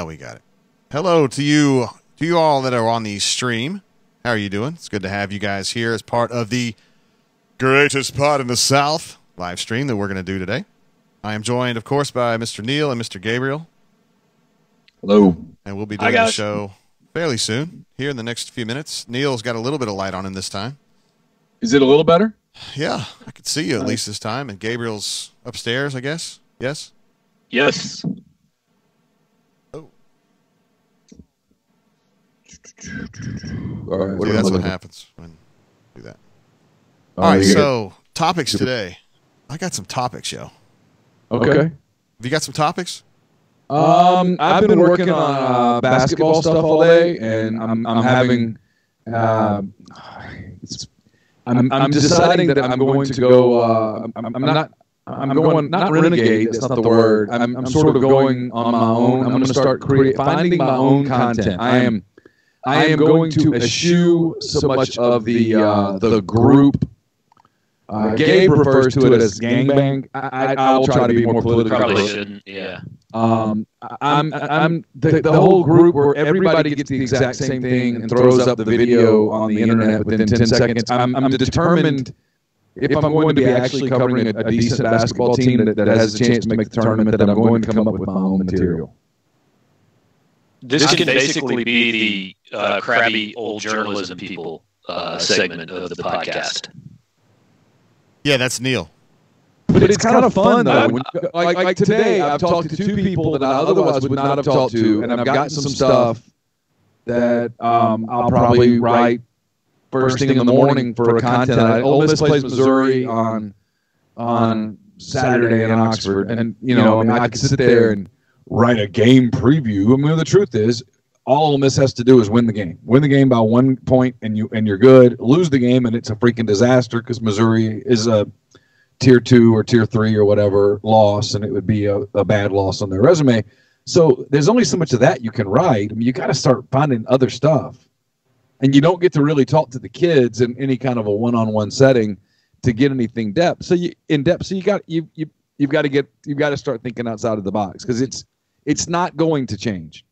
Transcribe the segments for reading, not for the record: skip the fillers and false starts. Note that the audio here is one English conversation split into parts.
We got it. Hello to you all that are on the stream. How are you doing? It's good to have you guys here as part of the greatest pod in the South live stream that we're going to do today. I am joined, of course, by Mr. Neil and Mr. Gabriel. Hello. And we'll be doing the show fairly soon, here in the next few minutes. Neil's got a little bit of light on him this time. Is it a little better? Yeah, I could see you at least this time. And Gabriel's upstairs, I guess. Yes? Yes. Oh. All right. See, that's what happens when you do that. All right, so topics today. I got some topics, yo. Okay. Have you got some topics? I've been working on basketball stuff all day, and I'm having. I'm deciding that I'm going to go. I'm going not renegade. That's not the word. I'm sort of going on my own. I'm going to start finding my own content. I am going to eschew so much of the group. Gabe refers to it as gangbang. I'll try to be more political. Probably shouldn't. Yeah. I'm the whole group where everybody gets the exact same thing and throws up the video on the internet within 10 seconds. I'm determined if I'm going to be actually covering a decent basketball team that has a chance to make the tournament, that I'm going to come up with my own material. This can basically be the crabby old journalism people segment of the podcast. Yeah, that's Neil. But it's kind of fun, though. Like today, I've talked to two people that I otherwise would not have talked to, and I've gotten some stuff that I'll probably write first thing in the morning for a content. Ole Miss plays Missouri on Saturday in Oxford, and I could sit there and write a game preview. I mean, the truth is, all Ole Miss has to do is win the game. Win the game by 1 point, and you're good. Lose the game, and it's a freaking disaster because Missouri is a Tier 2 or Tier 3 or whatever loss, and it would be a bad loss on their resume. So there's only so much of that you can write. I mean, you got to start finding other stuff, and you don't get to really talk to the kids in any kind of a one-on-one setting to get anything depth. So you've got to start thinking outside of the box because it's not going to change.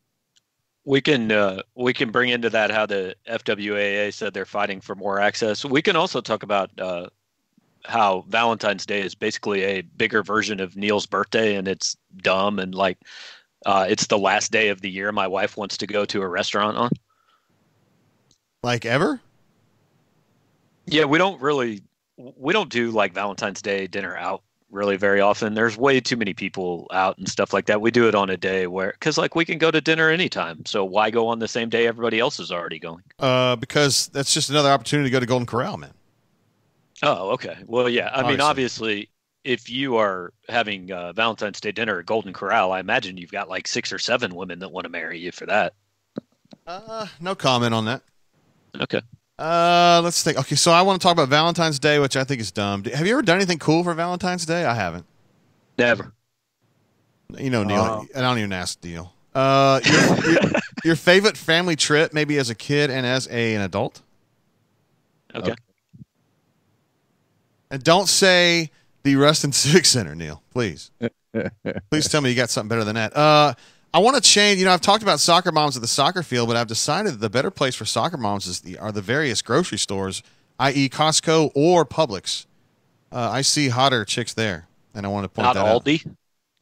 We can bring into that how the FWAA said they're fighting for more access. We can also talk about how Valentine's Day is basically a bigger version of Neil's birthday, and it's dumb and it's the last day of the year my wife wants to go to a restaurant on. Like ever? Yeah, we don't do like Valentine's Day dinner out really very often. There's way too many people out and stuff like that. We do it on a day because we can go to dinner anytime. So why go on the same day everybody else is already going? Because that's just another opportunity to go to Golden Corral, man. Oh, okay. Well, yeah. I mean, obviously, if you are having Valentine's Day dinner at Golden Corral, I imagine you've got like 6 or 7 women that want to marry you for that. No comment on that. Okay. Let's think. Okay, so I want to talk about Valentine's Day, which I think is dumb. Have you ever done anything cool for Valentine's Day? I haven't. Never. Neil. I don't even ask Neil. Your favorite family trip, maybe as a kid and as an adult? Okay. And don't say the Ruston Civic Center, Neil. Please. Please tell me you got something better than that. I want to change. I've talked about soccer moms at the soccer field, but I've decided that the better place for soccer moms are the various grocery stores, i.e. Costco or Publix. I see hotter chicks there, and I want to point that out. Not Aldi?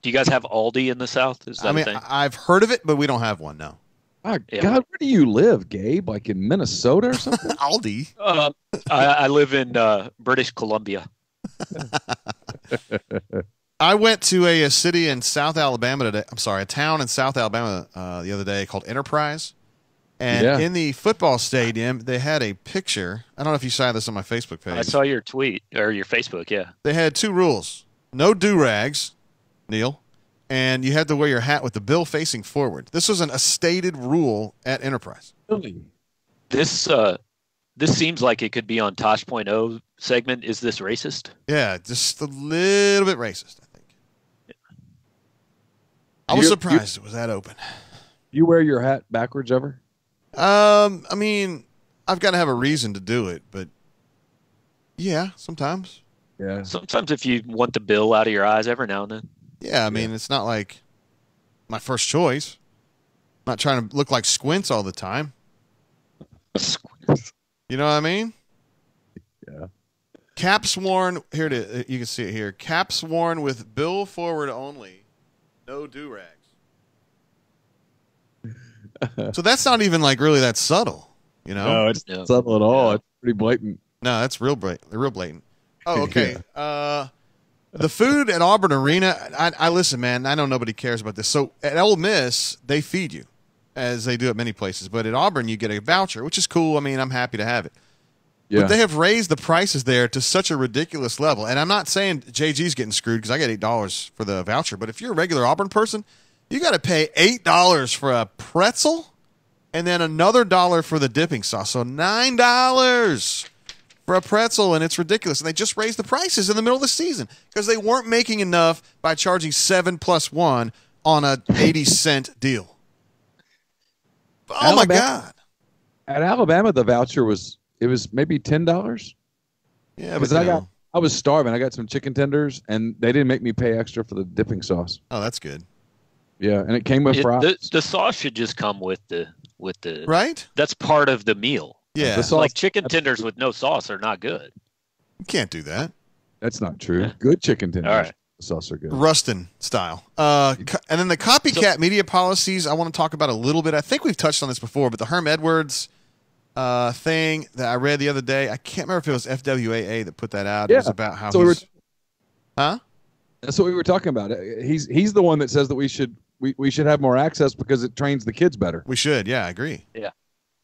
Do you guys have Aldi in the South? Is that a thing? I've heard of it, but we don't have one, no. Oh, yeah. God, where do you live, Gabe? Like in Minnesota or something? Aldi? I live in British Columbia. I went to a city in South Alabama today. I'm sorry, a town in South Alabama the other day called Enterprise. And in the football stadium, they had a picture. I don't know if you saw this on my Facebook page. I saw your tweet, or your Facebook, yeah. They had 2 rules. No do-rags, Neil, and you had to wear your hat with the bill facing forward. This was a stated rule at Enterprise. Really? This seems like it could be on Tosh.0 segment. Is this racist? Yeah, just a little bit racist, I think. I was surprised it was that open. You wear your hat backwards ever? I mean, I've got to have a reason to do it, but yeah, sometimes. Yeah. Sometimes if you want the bill out of your eyes every now and then. Yeah, I mean, it's not like my first choice. Not trying to look like squints all the time. You know what I mean? Yeah. Caps worn. Here it is. You can see it here. Caps worn with bill forward only. No do-rags. So that's not even like really that subtle. You know? No, it's not subtle at all. Yeah. It's pretty blatant. No, that's real blatant. Oh, okay. Yeah. The food at Auburn Arena, I listen, man, I know nobody cares about this. So at Ole Miss, they feed you, as they do at many places. But at Auburn, you get a voucher, which is cool. I mean, I'm happy to have it. Yeah. But they have raised the prices there to such a ridiculous level. And I'm not saying JG's getting screwed because I got $8 for the voucher. But if you're a regular Auburn person, you got to pay $8 for a pretzel and then another $1 for the dipping sauce. So $9 for a pretzel, and it's ridiculous. And they just raised the prices in the middle of the season because they weren't making enough by charging 7 + 1 on a 80-cent deal. Oh, my God. At Alabama, the voucher was maybe $10. Yeah, because I was starving. I got some chicken tenders, and they didn't make me pay extra for the dipping sauce. Oh, that's good. Yeah, and it came with fries. The sauce should just come with the right. That's part of the meal. Yeah, the sauce, like chicken tenders with no sauce are not good. You can't do that. That's not true. Yeah. Good chicken tenders. All right. The sauce are good. Rustin style. And then the copycat media policies, I want to talk about a little bit. I think we've touched on this before, but the Herm Edwards thing that I read the other day, I can't remember if it was FWAA that put that out. Yeah. It was about how Huh? That's what we were talking about. He's the one that says that we should have more access because it trains the kids better. We should. Yeah, I agree. Yeah.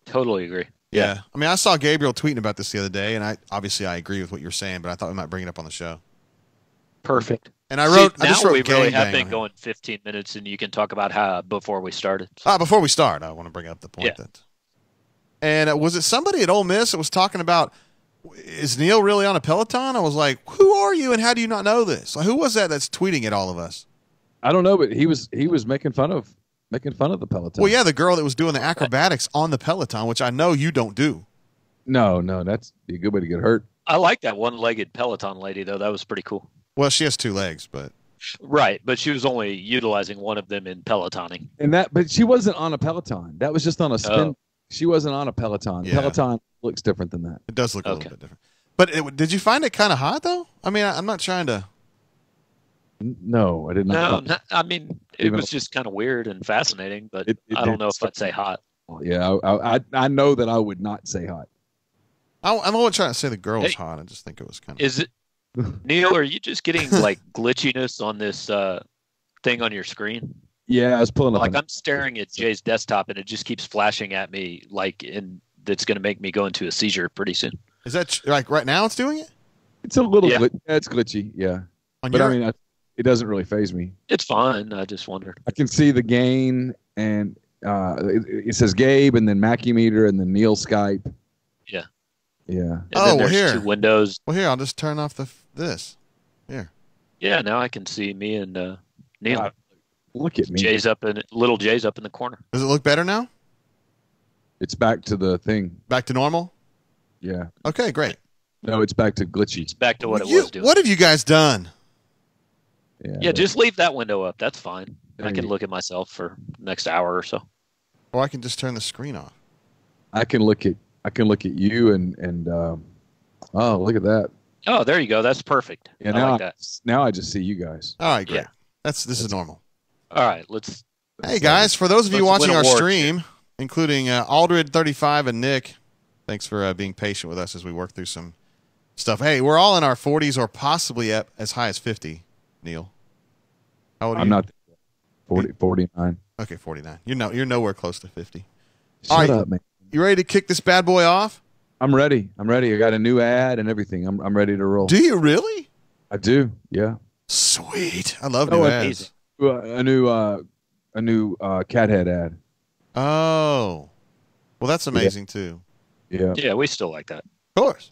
Totally agree. Yeah. I mean, I saw Gabriel tweeting about this the other day, and I agree with what you're saying, but I thought we might bring it up on the show. Perfect. And I wrote. Now I just wrote we really have been going 15 minutes, and you can talk about how before we started. Before we start, I want to bring up the point that. And was it somebody at Ole Miss that was talking about, is Neil really on a Peloton? I was like, who are you, and how do you not know this? Like, who was that that's tweeting at all of us? I don't know, but he was making fun of the Peloton. Well, yeah, the girl that was doing the acrobatics on the Peloton, which I know you don't do. No, that's a good way to get hurt. I like that one-legged Peloton lady, though. That was pretty cool. Well, she has 2 legs, but right, but she was only utilizing one of them in Pelotoning. But she wasn't on a Peloton. That was just on a spin. She wasn't on a Peloton. Yeah. Peloton looks different than that. It does look a little bit different. But did you find it kind of hot, though? I mean, I'm not trying to. No, I did not. No, I mean, it was just kind of weird and fascinating, but I don't know if I'd say hot. Yeah, I know that I would not say hot. I'm not trying to say the girl was hot. I just think it was kind of. Is it, Neil? Are you just getting like glitchiness on this thing on your screen? Yeah, I was pulling up. Like I'm staring at Jay's desktop, and it just keeps flashing at me, that's going to make me go into a seizure pretty soon. Is that like right now? It's doing it. It's a little. It's glitchy. Yeah, but I mean, it doesn't really faze me. It's fine. I just wondered. I can see the gain, and it says Gabe, and then Mackie meter, and then Neil Skype. Yeah. Yeah. And then there's 2 windows. Well, here I'll just turn off this. Here. Yeah. Now I can see me and Neil. Look at me. Little Jay's up in the corner. Does it look better now? It's back to the thing. Back to normal? Yeah. Okay, great. No, it's back to glitchy. It's back to what it was doing. What have you guys done? Yeah, just leave that window up. That's fine. I can look at myself for the next hour or so. Or I can just turn the screen off. I can look at you and oh, look at that. Oh, there you go. That's perfect. Yeah, now I just see you guys. All right, great. Yeah. This is normal. All right, Hey guys, for those of you watching our stream, including Aldred35 and Nick, thanks for being patient with us as we work through some stuff. Hey, we're all in our 40s or possibly as high as 50. Neil, how old are you? I'm not 49. Okay, 49. You're nowhere close to 50. Shut up, man. You ready to kick this bad boy off? I'm ready. I got a new ad and everything. I'm ready to roll. Do you really? I do. Yeah. Sweet. I love new ads. A new Cathead ad. Oh, well, that's amazing too. Yeah. Yeah, we still like that. Of course.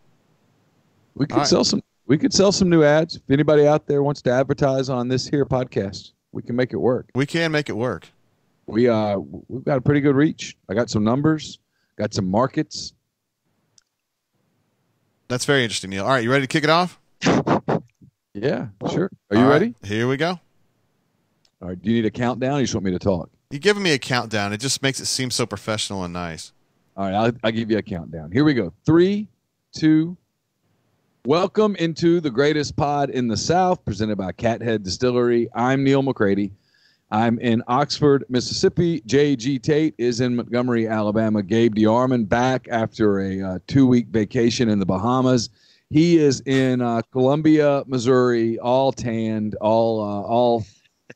We could sell some. We could sell some new ads. If anybody out there wants to advertise on this here podcast, we can make it work. We can make it work. We've got a pretty good reach. I got some numbers. Got some markets. That's very interesting, Neil. All right, you ready to kick it off? Yeah, sure. Are you ready? Here we go. All right. Do you need a countdown or you just want me to talk? You giving me a countdown. It just makes it seem so professional and nice. All right, I'll give you a countdown. Here we go. 3, 2. Welcome into the greatest pod in the South, presented by Cathead Distillery. I'm Neil McCready. I'm in Oxford, Mississippi. J.G. Tate is in Montgomery, Alabama. Gabe DeArmond back after a 2-week vacation in the Bahamas. He is in Columbia, Missouri, all tanned, all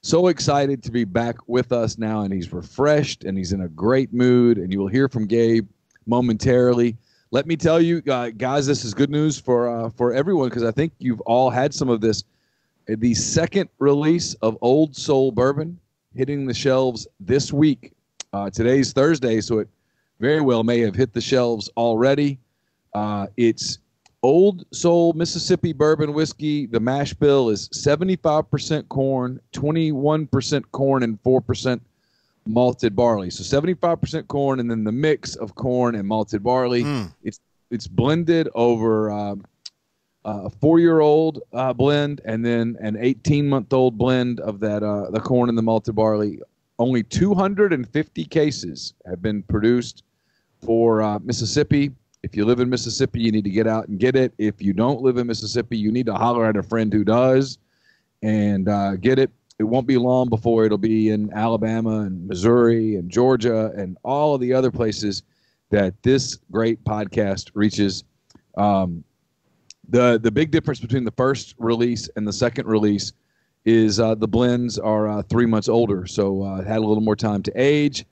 so excited to be back with us now, and he's refreshed, and he's in a great mood, and you will hear from Gabe momentarily. Let me tell you, guys, this is good news for everyone, because I think you've all had some of this. The second release of Old Soul Bourbon hitting the shelves this week. Today's Thursday, so it very well may have hit the shelves already. It's Old Soul Mississippi Bourbon Whiskey. The mash bill is 75% corn, 21% corn, and 4% malted barley. So 75% corn, and then the mix of corn and malted barley. It's blended over a 4-year-old blend, and then an 18-month-old blend of that the corn and the malted barley. Only 250 cases have been produced for Mississippi. If you live in Mississippi, you need to get out and get it. If you don't live in Mississippi, you need to holler at a friend who does and get it. It won't be long before it'll be in Alabama and Missouri and Georgia and all of the other places that this great podcast reaches. The big difference between the first release and the second release is the blends are 3 months older, so it had a little more time to age,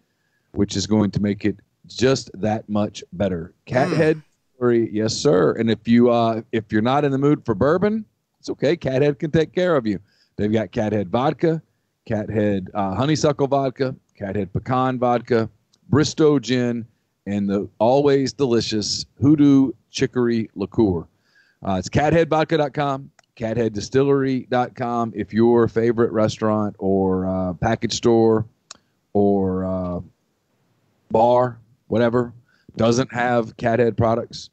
which is going to make it just that much better. Cathead, yes, sir. And if you're not in the mood for bourbon, it's okay. Cathead can take care of you. They've got Cathead vodka, Cathead honeysuckle vodka, Cathead pecan vodka, Bristow gin, and the always delicious Hoodoo chicory liqueur. It's catheadvodka.com, catheaddistillery.com. If your favorite restaurant or package store or bar, whatever, doesn't have Cathead products,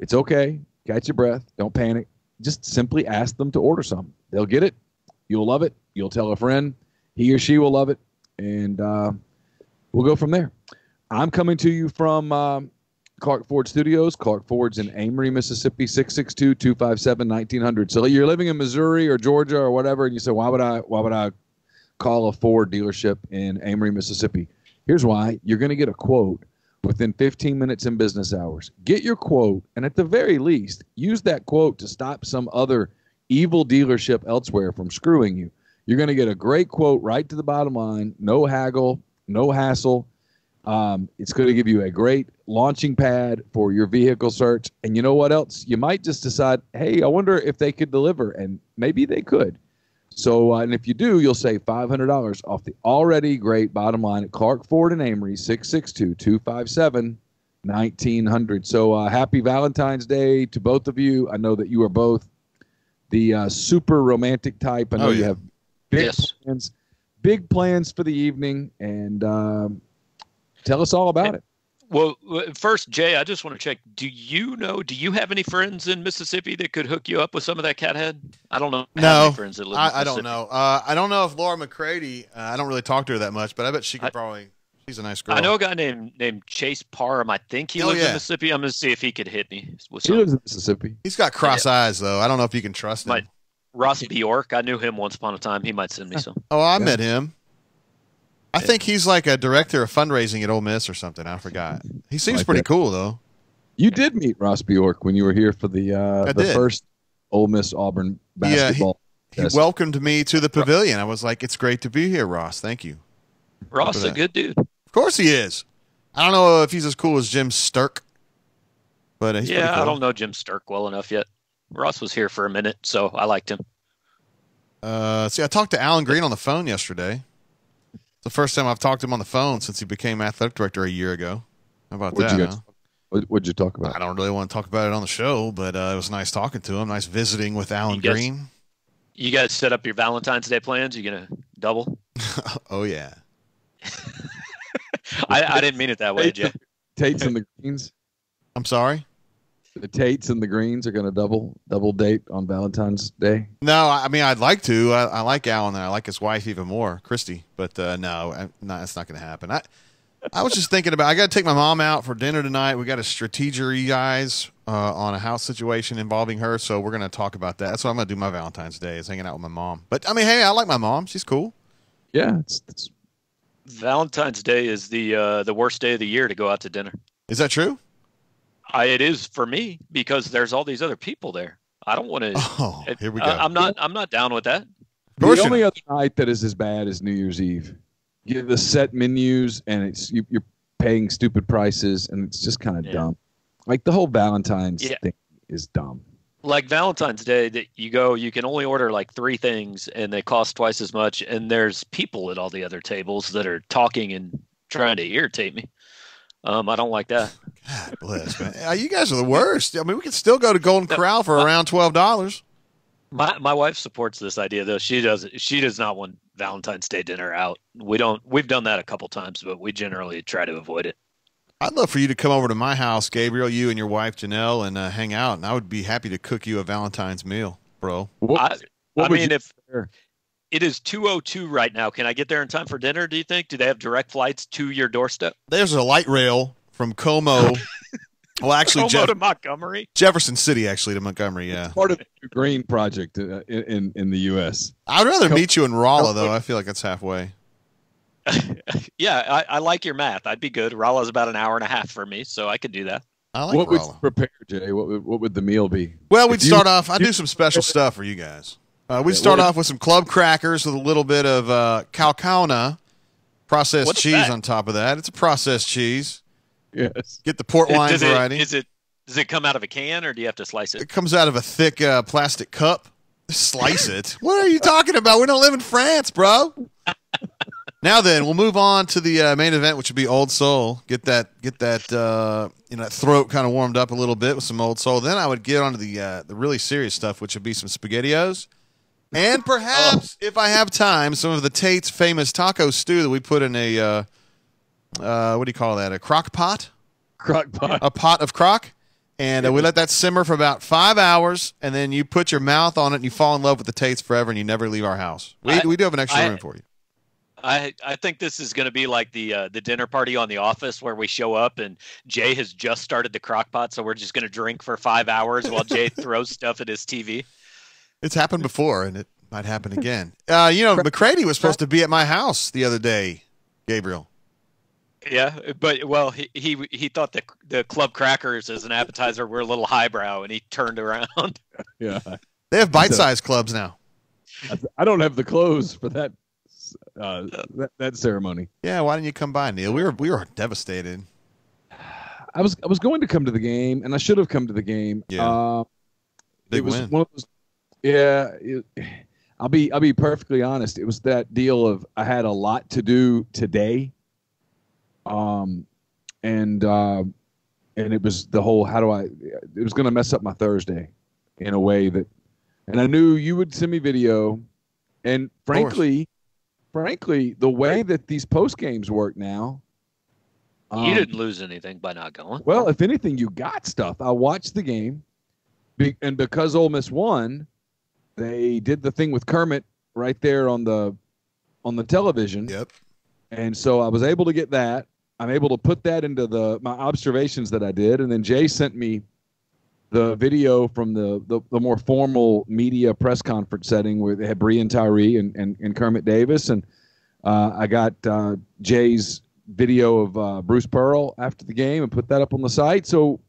it's okay. Catch your breath. Don't panic. Just simply ask them to order some. They'll get it. You'll love it. You'll tell a friend. He or she will love it. And we'll go from there. I'm coming to you from Clark Ford Studios. Clark Ford's in Amory, Mississippi, 662-257-1900. So you're living in Missouri or Georgia or whatever, and you say, why would I call a Ford dealership in Amory, Mississippi? Here's why. You're going to get a quote within 15 minutes in business hours. Get your quote, and at the very least, use that quote to stop some other evil dealership elsewhere from screwing you. You're going to get a great quote right to the bottom line, no haggle, no hassle. It's going to give you a great launching pad for your vehicle search. And you know what else? You might just decide, hey, I wonder if they could deliver, and maybe they could. So, and if you do, you'll save $500 off the already great bottom line at Clark Ford and Amory, 662-257-1900. So happy Valentine's Day to both of you. I know that you are both the super romantic type. I know you have big plans for the evening, and tell us all about it. Well, first, Jay, I just want to check. Do you have any friends in Mississippi that could hook you up with some of that Cathead? I don't know. No, friends that live in Mississippi. I don't know. I don't know if Laura McCready, I don't really talk to her that much, but I bet she could probably, she's a nice girl. I know a guy named Chase Parham. I think he lives in Mississippi. I'm going to see if he could hit me. He lives in Mississippi. He's got cross eyes, though. I don't know if you can trust him. Ross Bjork, I knew him once upon a time. He might send me some. Oh, I met him. I think he's like a director of fundraising at Ole Miss or something. I forgot. He seems pretty cool, though. You did meet Ross Bjork when you were here for the first Ole Miss Auburn basketball. He welcomed me to the pavilion. I was like, it's great to be here, Ross. Thank you. Ross is a good dude. Of course he is. I don't know if he's as cool as Jim Sturk, but he's pretty cool. I don't know Jim Sturk well enough yet. Ross was here for a minute, so I liked him. I talked to Alan Green on the phone yesterday. It's the first time I've talked to him on the phone since he became athletic director a year ago. How about that? What'd you talk about? I don't really want to talk about it on the show, but it was nice talking to him. Nice visiting with Alan Green. You guys set up your Valentine's Day plans? You going to double? Oh, yeah. I didn't mean it that way, Jay. Tate's and the Greens. I'm sorry? The Tates and the Greens are going to double date on Valentine's Day. No, I mean I'd like to. I like Alan and I like his wife even more, Christy. But no, that's not going to happen. I was just thinking about. I got to take my mom out for dinner tonight. We got a strategery, guys, on a house situation involving her. So we're going to talk about that. That's what I'm going to do my Valentine's Day is hanging out with my mom. But I mean, hey, I like my mom. She's cool. Yeah, it's Valentine's Day is the worst day of the year to go out to dinner. Is that true? It is for me because there's all these other people there. I don't want to. Oh, here we go. I'm not down with that. The only other night that is as bad as New Year's Eve. You have the set menus, and you're paying stupid prices, and it's just kind of dumb. Like the whole Valentine's thing is dumb. Like Valentine's Day, that you can only order like 3 things, and they cost twice as much. And there's people at all the other tables that are talking and trying to irritate me. I don't like that. God bless, man. You guys are the worst. I mean, we could still go to Golden Corral for around $12. My wife supports this idea, though. She does not want Valentine's Day dinner out. We've done that a couple times, but we generally try to avoid it. I'd love for you to come over to my house, Gabriel, you and your wife Janelle, and hang out, and I would be happy to cook you a Valentine's meal, bro. If it is 2:02 right now, can I get there in time for dinner? Do you think? Do they have direct flights to your doorstep? There's a light rail from Como. Well, actually, Como to Montgomery, Jefferson City, actually to Montgomery. Yeah, part of the Green Project in the U.S. I'd rather meet you in Rolla, though. I feel like it's halfway. Yeah, I like your math. I'd be good. Rolla's about an hour and a half for me, so I could do that. I like what Rolla. would you prepare, Jay? What would the meal be? Well, we'd start off. I do some special stuff for you guys. We'd start off with some club crackers with a little bit of Calcana processed cheese on top of that. It's a processed cheese. Yes. Get the port wine variety. Does it come out of a can or do you have to slice it? It comes out of a thick plastic cup. Slice it. What are you talking about? We don't live in France, bro. Now then, we'll move on to the main event, which would be Old Soul. Get that that throat kind of warmed up a little bit with some Old Soul. Then I would get onto the really serious stuff, which would be some SpaghettiOs. And perhaps, if I have time, some of the Tate's famous taco stew that we put in a, what do you call that, a crock pot? Crock pot. A pot of crock. And we let that simmer for about 5 hours, and then you put your mouth on it, and you fall in love with the Tate's forever, and you never leave our house. We do have an extra room for you. I think this is going to be like the dinner party on The Office where we show up, and Jay has just started the crock pot, so we're just going to drink for 5 hours while Jay throws stuff at his TV. It's happened before, and it might happen again. McCready was supposed to be at my house the other day, Gabriel. Yeah, but he thought the club crackers as an appetizer were a little highbrow, and he turned around. Yeah, they have bite-sized clubs now. I don't have the clothes for that that ceremony. Yeah, why didn't you come by, Neil? We were devastated. I was going to come to the game, and I should have come to the game. Yeah, it was one of those. Yeah, I'll be perfectly honest. It was that deal of I had a lot to do today. And it was the whole it was going to mess up my Thursday in a way that, and I knew you would send me video, and frankly, the way that these post games work now, you didn't lose anything by not going. Well, if anything, you got stuff. I watched the game, and because Ole Miss won, they did the thing with Kermit right there on the television. Yep. And so I was able to get that. I'm able to put that into my observations that I did, and then Jay sent me the video from the more formal media press conference setting where they had Bree Tyree and Kermit Davis, and I got Jay's video of Bruce Pearl after the game and put that up on the site. So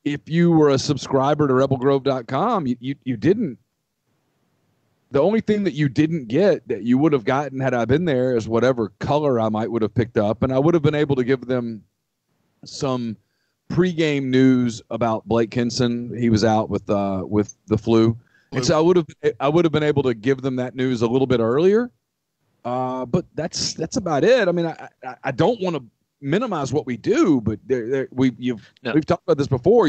if you were a subscriber to RebelGrove.com, you didn't. The only thing that you didn't get that you would have gotten had I been there is whatever color I would have picked up, and I would have been able to give them some pregame news about Blake Kinson. He was out with the flu, and so I would have been able to give them that news a little bit earlier. But that's about it. I mean, I don't want to minimize what we do, but we've talked about this before.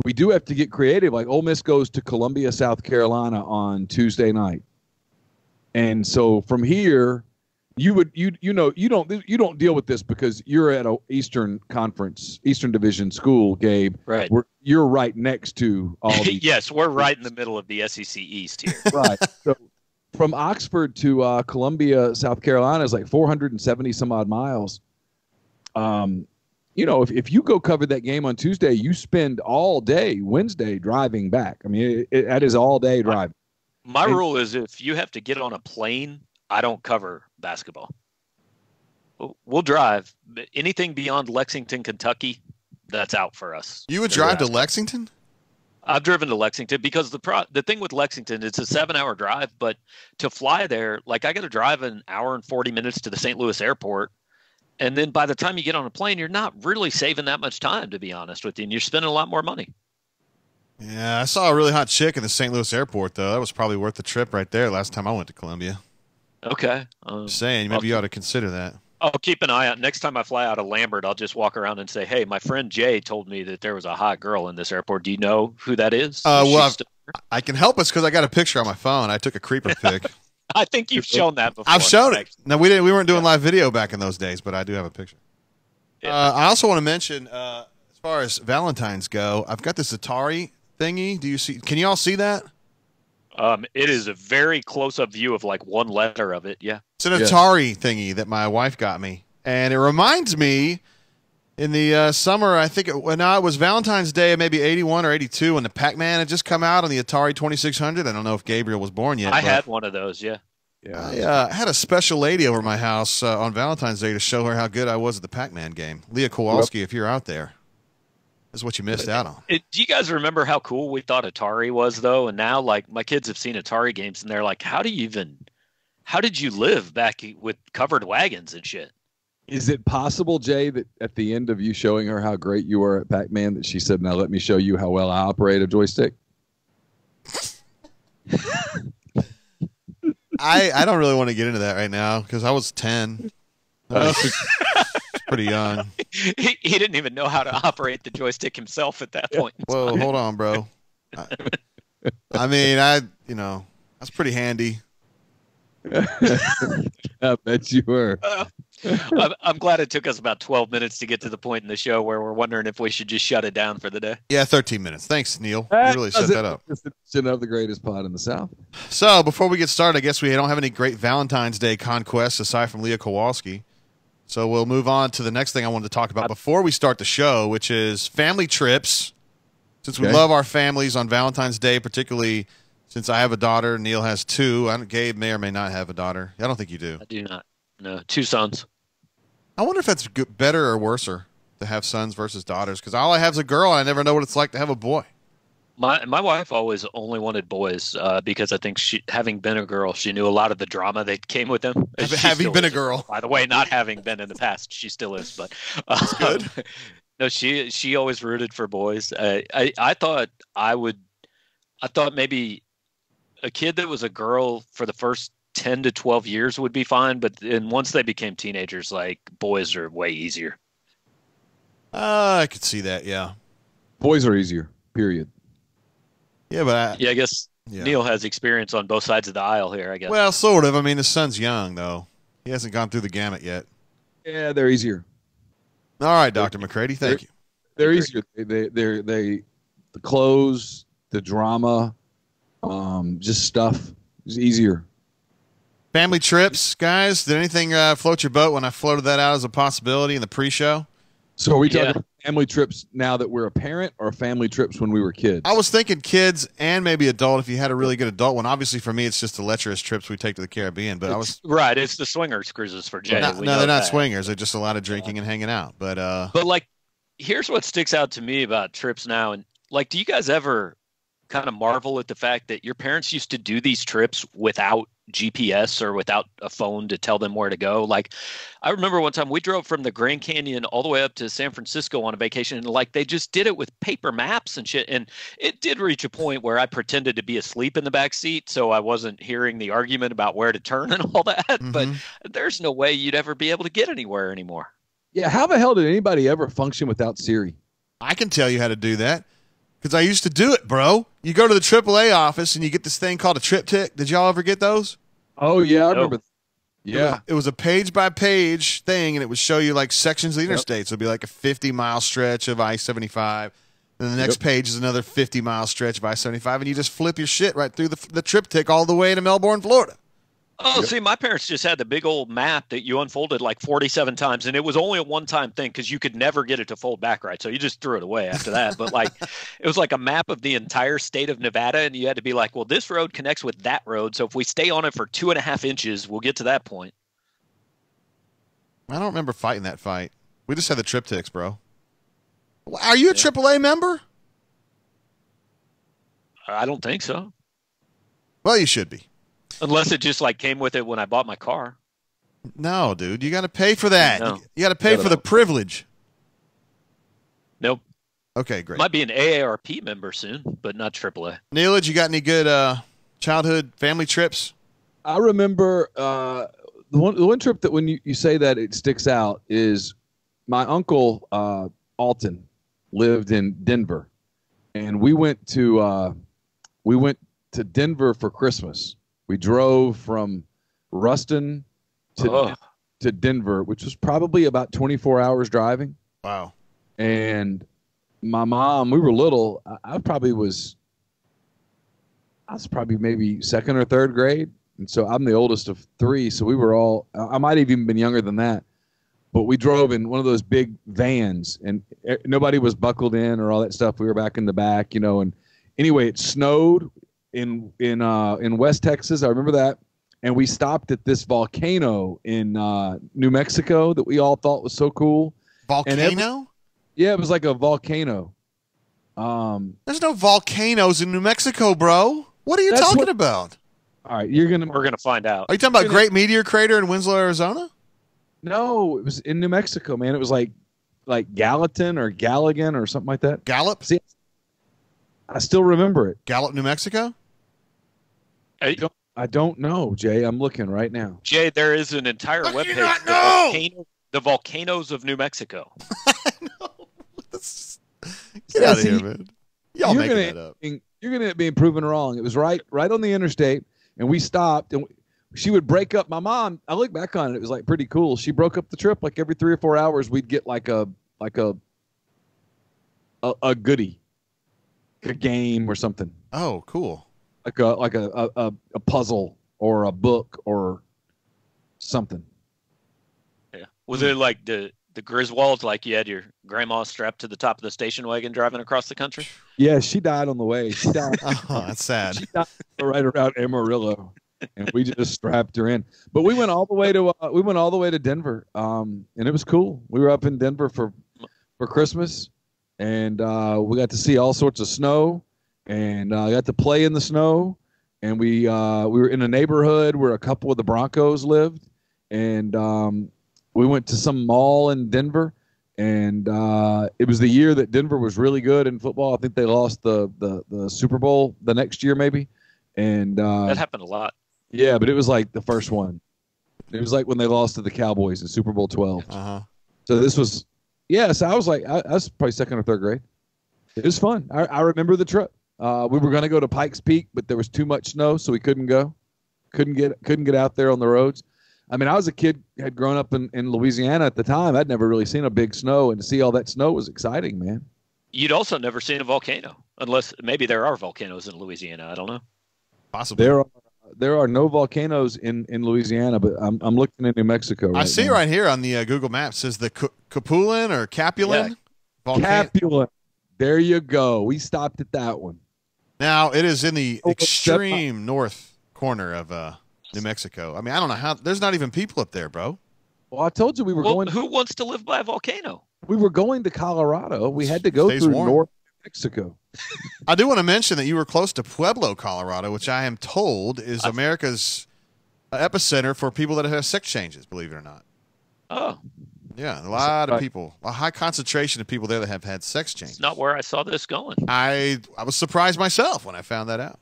We do have to get creative. Like Ole Miss goes to Columbia, South Carolina on Tuesday night. And so from here, You don't deal with this because you're at a Eastern Division school, Gabe. Right. You're right next to all these. Yes, we're right in the middle of the SEC East here. Right. So from Oxford to Columbia, South Carolina is like 470 some odd miles. If you go cover that game on Tuesday, you spend all day Wednesday driving back. I mean, that is all day driving. My rule is if you have to get on a plane, I don't cover basketball. We'll drive. Anything beyond Lexington, Kentucky, that's out for us. You would drive to Lexington? I've driven to Lexington because the thing with Lexington, it's a 7-hour drive, but to fly there, like I got to drive an hour and 40 minutes to the St. Louis airport. And then by the time you get on a plane, you're not really saving that much time, to be honest with you, and you're spending a lot more money. Yeah, I saw a really hot chick in the St. Louis airport, though. That was probably worth the trip right there last time I went to Columbia. Okay. Just saying, maybe you ought to consider that. I'll keep an eye out. Next time I fly out of Lambert, I'll just walk around and say, hey, my friend Jay told me that there was a hot girl in this airport. Do you know who that is? I can help us because I got a picture on my phone. I took a creeper pic. I think you've shown that before. I've shown it. No, we weren't doing live video back in those days, but I do have a picture. Yeah. I also want to mention, as far as Valentines go, I've got this Atari thingy. Can you all see that? It is a very close-up view of like one letter of it. Yeah. It's an Atari thingy that my wife got me, and it reminds me in the summer. I think it was Valentine's Day, maybe '81 or '82, when the Pac-Man had just come out on the Atari 2600. I don't know if Gabriel was born yet. I had one of those. Yeah. Yeah. I had a special lady over my house on Valentine's Day to show her how good I was at the Pac-Man game. Leah Kowalski, if you're out there. That's what you missed out on. Do you guys remember how cool we thought Atari was, though? And now, like, my kids have seen Atari games, and they're like, how did you live back with covered wagons and shit? Is it possible, Jay, that at the end of you showing her how great you were at Pac-Man, that she said, now let me show you how well I operate a joystick? I don't really want to get into that right now because I was 10. Pretty young. He didn't even know how to operate the joystick himself at that point. Whoa, hold on, bro. I mean, that's pretty handy. I bet you were. I'm glad it took us about 12 minutes to get to the point in the show where we're wondering if we should just shut it down for the day. Yeah, 13 minutes. Thanks, Neil. You really set that up. Shouldn't have the greatest pod in the South. So before we get started, I guess we don't have any great Valentine's Day conquests aside from Leah Kowalski. So we'll move on to the next thing I wanted to talk about before we start the show, which is family trips. Since we love our families on Valentine's Day, particularly since I have a daughter, Neil has two. Gabe may or may not have a daughter. I don't think you do. I do not. No, 2 sons. I wonder if that's better or worser to have sons versus daughters, because all I have is a girl, and I never know what it's like to have a boy. My wife always only wanted boys because I think having been a girl, she knew a lot of the drama that came with them. Having been a girl. By the way, not having been in the past, she still is. But that's good. No, she always rooted for boys. I thought maybe a kid that was a girl for the first 10 to 12 years would be fine, but then once they became teenagers, like, boys are way easier. I could see that, yeah. Boys are easier, period. Yeah, but I guess Neil has experience on both sides of the aisle here, I guess. Well, sort of. I mean, the son's young, though. He hasn't gone through the gamut yet. Yeah, they're easier. All right, Dr. McCready, thank you. They're easier. The clothes, the drama, just stuff is easier. Family trips, guys. Did anything float your boat when I floated that out as a possibility in the pre-show? So are we talking about family trips now that we're a parent, or family trips when we were kids? I was thinking kids and maybe adult if you had a really good adult one. Obviously, for me, it's just the lecherous trips we take to the Caribbean. But Right, it's the swingers cruises for Jay. No, they're not swingers. They're just a lot of drinking and hanging out. But like, here's what sticks out to me about trips now. And like, do you guys ever kind of marvel at the fact that your parents used to do these trips without GPS or without a phone to tell them where to go? Like, I remember one time we drove from the Grand Canyon all the way up to San Francisco on a vacation, and like they just did it with paper maps and shit. And it did reach a point where I pretended to be asleep in the back seat so I wasn't hearing the argument about where to turn and all that. Mm-hmm. But there's no way you'd ever be able to get anywhere anymore. Yeah, how the hell did anybody ever function without Siri? I can tell you how to do that. Because I used to do it, bro. You go to the AAA office and you get this thing called a trip tick. Did y'all ever get those? Oh, yeah, I remember. Yeah. It was a page-by-page thing, and it would show you, like, sections of the interstate. So it would be like a 50-mile stretch of I-75. Then the next page is another 50-mile stretch of I-75, and you just flip your shit right through the triptych all the way to Melbourne, Florida. Oh, see, my parents just had the big old map that you unfolded like 47 times, and it was only a one-time thing because you could never get it to fold back right. So you just threw it away after that. But like, it was like a map of the entire state of Nevada, and you had to be like, well, this road connects with that road. So if we stay on it for 2.5 inches, we'll get to that point. I don't remember fighting that fight. We just had the triptychs, bro. Are you a AAA member? I don't think so. Well, you should be. Unless it just like came with it when I bought my car. No, dude, you got to pay for that. No. You got to pay for the privilege. Nope. Okay, great. Might be an AARP member soon, but not AAA. Neilage, you got any good childhood family trips? I remember the one trip that when you say that it sticks out is my uncle Alton lived in Denver, and we went to Denver for Christmas. We drove from Ruston to Denver, which was probably about 24 hours driving. Wow. And my mom, we were little. I was probably maybe second or third grade. And so I'm the oldest of three. So we were all, I might have even been younger than that. But we drove in one of those big vans, and nobody was buckled in or all that stuff. We were back in the back, and anyway, it snowed in West Texas. I remember that. And we stopped at this volcano in New Mexico that we all thought was so cool. Volcano? Yeah, it was like a volcano. There's no volcanoes in New Mexico, bro. What are you talking about? All right, we're gonna find out. Are you talking about Great Meteor Crater in Winslow, Arizona? No, it was in New Mexico, man. It was like Gallatin or Galligan or something like that. Gallup? See, I still remember it. Gallup, New Mexico? I don't know, Jay. I'm looking right now. Jay, there is an entire webpage. The volcanoes of New Mexico. Get out of here, man. Y'all making that up. You're going to be proven wrong. It was right on the interstate, and we stopped, and she would break up. My mom, I look back on it, it was like pretty cool. She broke up the trip like every 3 or 4 hours. We'd get like a goodie, a game or something. Oh, cool. Like a puzzle or a book or something. Yeah. Was it like the Griswolds, like you had your grandma strapped to the top of the station wagon driving across the country? Yeah, she died on the way. She died. Oh, that's sad. She died right around Amarillo, and we just strapped her in. But we went all the way to Denver, and it was cool. We were up in Denver for Christmas, and we got to see all sorts of snow, and got to play in the snow. And we were in a neighborhood where a couple of the Broncos lived, and we went to some mall in Denver, and it was the year that Denver was really good in football. I think they lost the Super Bowl the next year, maybe. And that happened a lot. Yeah, but it was like the first one. It was like when they lost to the Cowboys in Super Bowl 12. Uh-huh. So this was, so I was like, I was probably second or third grade. It was fun. I remember the trip. We were going to go to Pikes Peak, but there was too much snow, so we couldn't go. Couldn't get out there on the roads. I mean, I was a kid, had grown up in Louisiana at the time. I'd never really seen a big snow, and to see all that snow was exciting, man. You'd also never seen a volcano, unless maybe there are volcanoes in Louisiana. I don't know. Possibly. There are no volcanoes in Louisiana, but I'm looking in New Mexico right now. I see right here on the Google Maps, says the Capulin or Capulan volcano. Capulan. There you go. We stopped at that one. Now, it is in the extreme north corner of New Mexico. I mean, I don't know how. There's not even people up there, bro. Well, I told you we were going. Who wants to live by a volcano? We were going to Colorado. We had to go through North Mexico. I do want to mention that you were close to Pueblo, Colorado, which I am told is America's epicenter for people that have sex changes, believe it or not. Oh. Yeah, a lot of people. A high concentration of people there that have had sex changes. It's not where I saw this going. I was surprised myself when I found that out.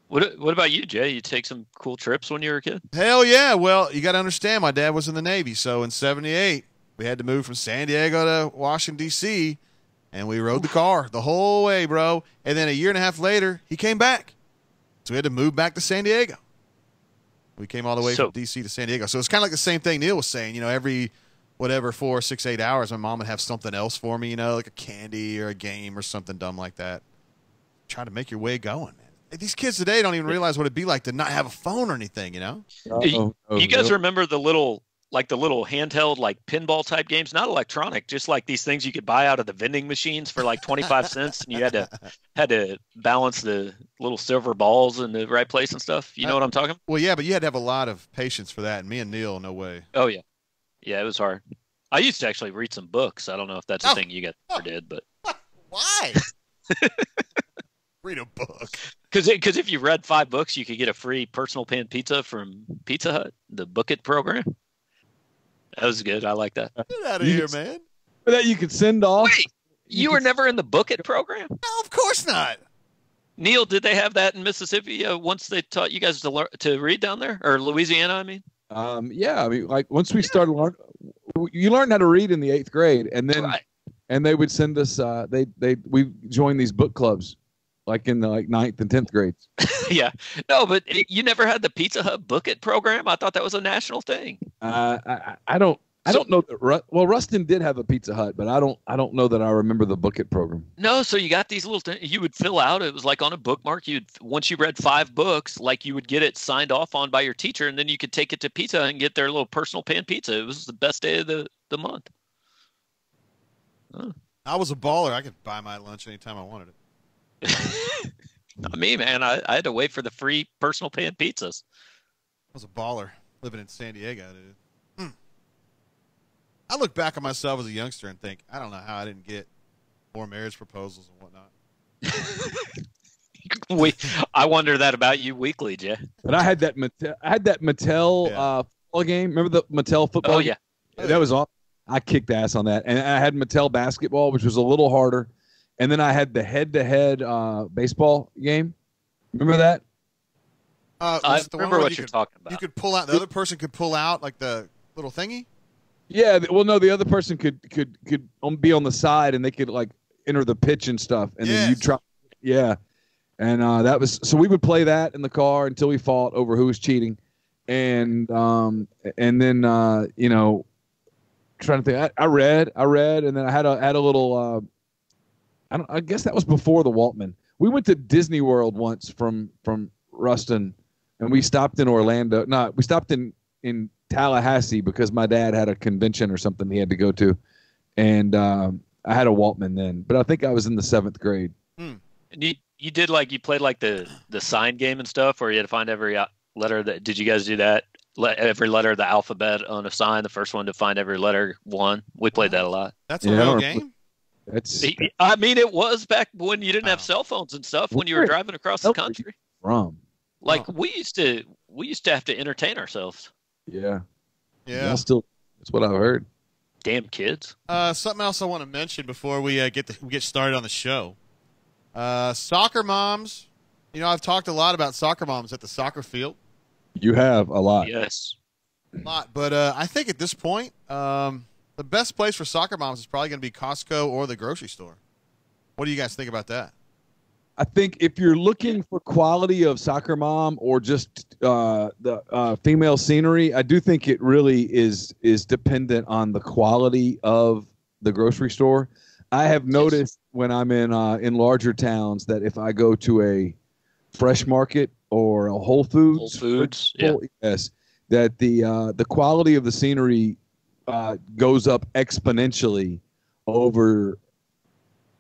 What about you, Jay? You take some cool trips when you were a kid? Hell yeah. Well, you got to understand, my dad was in the Navy, so in 78, we had to move from San Diego to Washington, D.C., and we rode the car the whole way, bro. And then a year and a half later, he came back. So we had to move back to San Diego. We came all the way from D.C. to San Diego. So it's kind of like the same thing Neil was saying. Every whatever 4, 6, 8 hours, my mom would have something else for me, like a candy or a game or something dumb like that. Try to make your way going, man. These kids today don't even realize what it'd be like to not have a phone or anything, You guys remember the little handheld like pinball type games? Not electronic, just like these things you could buy out of the vending machines for like 25 cents, and you had to balance the little silver balls in the right place and stuff. You know what I'm talking about? Well, yeah, but you had to have a lot of patience for that, and me and Neil, no way. Oh yeah, yeah, it was hard. I used to actually read some books. I don't know if that's a thing you guys ever did, but why? Read a book. Because if you read 5 books, you could get a free personal pan pizza from Pizza Hut, the Book It program. That was good. I like that. Get out of here, man. That you could send off. Wait, you were never in the Book It program? No, of course not. Neil, did they have that in Mississippi once they taught you guys to read down there? Or Louisiana, I mean? Yeah, I mean, like once we started learning, you learned how to read in the 8th grade, and then and they would send us. We joined these book clubs, like in the 9th and 10th grades. Yeah, no, but you never had the Pizza Hut Book It program. I thought that was a national thing. I don't know that. Well, Ruston did have a Pizza Hut, but I don't know that I remember the Book It program. No, so you got these little things you would fill out. It was like on a bookmark. Once you read 5 books, like you would get it signed off on by your teacher, and then you could take it to Pizza Hut and get their little personal pan pizza. It was the best day of the month. Huh. I was a baller. I could buy my lunch anytime I wanted it. Not me, man. I had to wait for the free personal pan pizzas. I was a baller living in San Diego, dude. I look back at myself as a youngster and think, I don't know how I didn't get more marriage proposals and whatnot. I wonder that about you weekly, Jay. But I had that Mattel football game. Remember the Mattel football? Oh yeah, that was awesome. I kicked ass on that, and I had Mattel basketball, which was a little harder. And then I had the head-to-head baseball game. Remember that? I remember what you're talking about. You could pull out. The other person could pull out like the little thingy. Yeah. Well, no, the other person could be on the side, and they could like enter the pitch and stuff, and then you try. Yeah. And that was so we would play that in the car until we fought over who was cheating, and then trying to think. I read, and then I had a little. I guess that was before the Waltman. We went to Disney World once from Ruston, and we stopped in Orlando. No, we stopped in Tallahassee because my dad had a convention or something he had to go to, and I had a Waltman then. But I think I was in the 7th grade. And you did you played like the sign game and stuff, or you had to find every letter. Did you guys do that? Every letter of the alphabet on a sign. The first one to find every letter won. We played that a lot. That's a real game. I mean, it was back when you didn't have cell phones and stuff. When you were driving across the country, we used to have to entertain ourselves. Yeah. That's what I've heard. Damn kids. Something else I want to mention before we get started on the show. Soccer moms. I've talked a lot about soccer moms at the soccer field. You have a lot. Yes. A lot, but I think at this point, the best place for soccer moms is probably going to be Costco or the grocery store. What do you guys think about that? I think if you're looking for quality of soccer mom or just the female scenery, I do think it really is dependent on the quality of the grocery store. I have noticed when I'm in larger towns that if I go to a Fresh Market or a Whole Foods, yes, that the quality of the scenery goes up exponentially over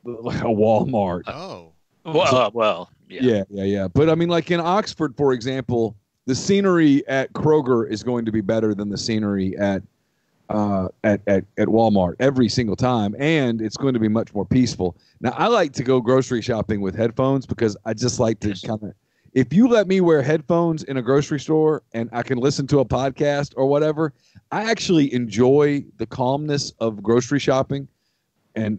a Walmart. Oh. Well, yeah. Yeah. But I mean, like in Oxford, for example, the scenery at Kroger is going to be better than the scenery at Walmart every single time, and it's going to be much more peaceful. Now, I like to go grocery shopping with headphones because I just like to kind of. If you let me wear headphones in a grocery store and I can listen to a podcast or whatever, I actually enjoy the calmness of grocery shopping and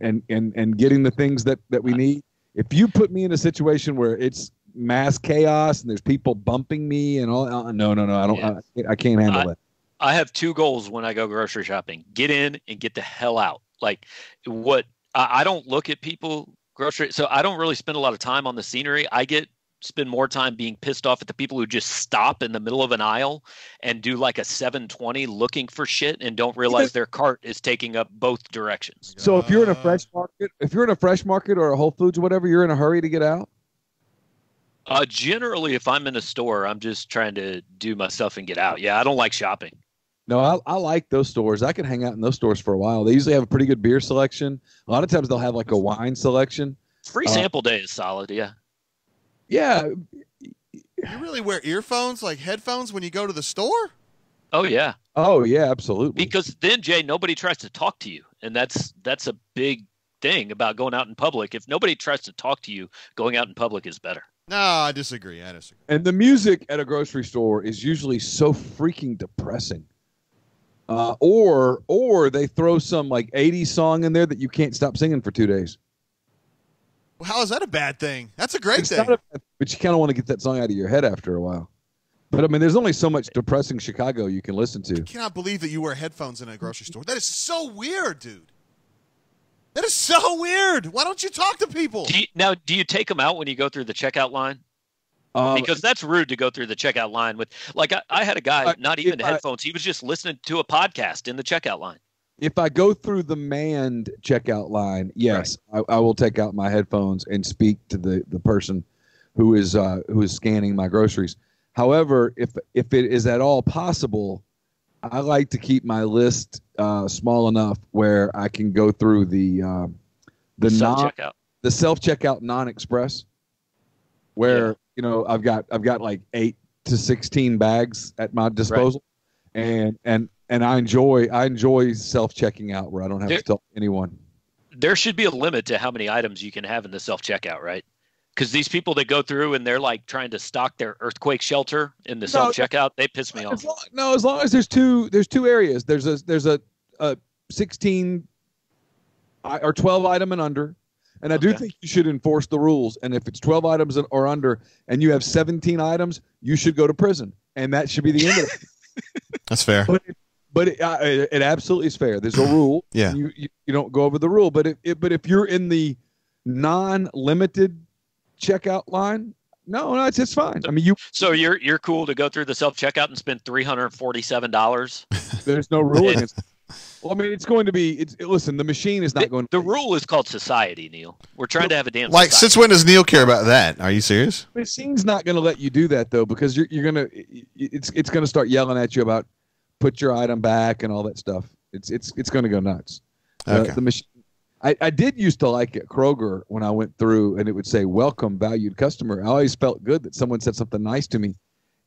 getting the things that we need. If you put me in a situation where it's mass chaos and there's people bumping me and all, no, I don't. Yeah. I can't handle that. I have 2 goals when I go grocery shopping: get in and get the hell out. Like I don't look at people grocery, so I don't really spend a lot of time on the scenery. I get spend more time being pissed off at the people who just stop in the middle of an aisle and do like a 720 looking for shit and don't realize their cart is taking up both directions. So if you're in a fresh market or a Whole Foods or whatever, you're in a hurry to get out? Generally, if I'm in a store, I'm just trying to do my stuff and get out. Yeah, I don't like shopping. No, I like those stores. I can hang out in those stores for a while. They usually have a pretty good beer selection. A lot of times they'll have like a wine selection. Free sample day is solid, yeah. Yeah. You really wear earphones, like headphones, when you go to the store? Oh, yeah. Oh, yeah, absolutely. Because then, Jay, nobody tries to talk to you. And that's a big thing about going out in public. If nobody tries to talk to you, going out in public is better. No, I disagree. And the music at a grocery store is usually so freaking depressing. Or they throw some like 80s song in there that you can't stop singing for 2 days. Well, how is that a bad thing? That's a great thing. But you kind of want to get that song out of your head after a while. But I mean, there's only so much depressing Chicago you can listen to. I cannot believe that you wear headphones in a grocery store. That is so weird, dude. That is so weird. Why don't you talk to people? Do you take them out when you go through the checkout line? Because that's rude to go through the checkout line with. Like I had a guy, not even headphones. He was just listening to a podcast in the checkout line. If I go through the manned checkout line, yes, right. I will take out my headphones and speak to the person who is scanning my groceries. However, if it is at all possible, I like to keep my list small enough where I can go through the self-checkout non-express, where I've got like 8 to 16 bags at my disposal, right. and I enjoy self-checking out where I don't have to tell anyone. There should be a limit to how many items you can have in the self-checkout, right? Because these people that go through and they're like trying to stock their earthquake shelter in the self-checkout, they piss me off. As long as there's two areas. There's a 16 or 12 item and under. And I do think you should enforce the rules. And if it's 12 items or under and you have 17 items, you should go to prison. And that should be the end of it. That's fair. But it absolutely is fair. There's a rule. Yeah. You don't go over the rule. But if you're in the non-limited checkout line, no, it's just fine. I mean, So you're cool to go through the self-checkout and spend $347? There's no rule against it. Well, I mean, it's going to be. Listen, the machine is not going to. The rule is called society, Neil. We're trying to have a damn. Like, society. Since when does Neil care about that? Are you serious? The machine's not going to let you do that though, because you're gonna. It's going to start yelling at you about put your item back and all that stuff. It's going to go nuts. Okay. The machine. I did used to like it Kroger when I went through and it would say welcome valued customer. I always felt good that someone said something nice to me,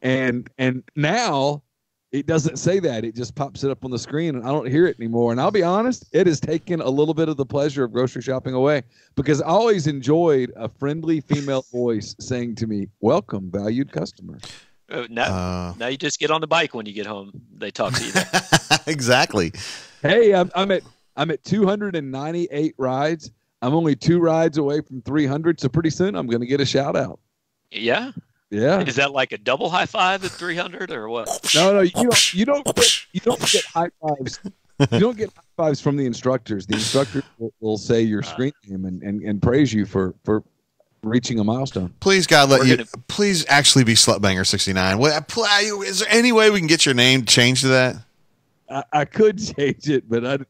and now. It doesn't say that. It just pops it up on the screen, and I don't hear it anymore. And I'll be honest, it has taken a little bit of the pleasure of grocery shopping away, because I always enjoyed a friendly female voice saying to me, welcome, valued customer. Now you just get on the bike when you get home. They talk to you there. Exactly. Hey, I'm at 298 rides. I'm only 2 rides away from 300, so pretty soon I'm going to get a shout-out. Yeah? Yeah. Is that like a double high five at 300 or what? No, you don't get high fives. You don't get high fives from the instructors. The instructors will say your screen name and praise you for reaching a milestone. Please, God, please actually be Slutbanger 69. Is there any way we can get your name changed to that? I could change it, but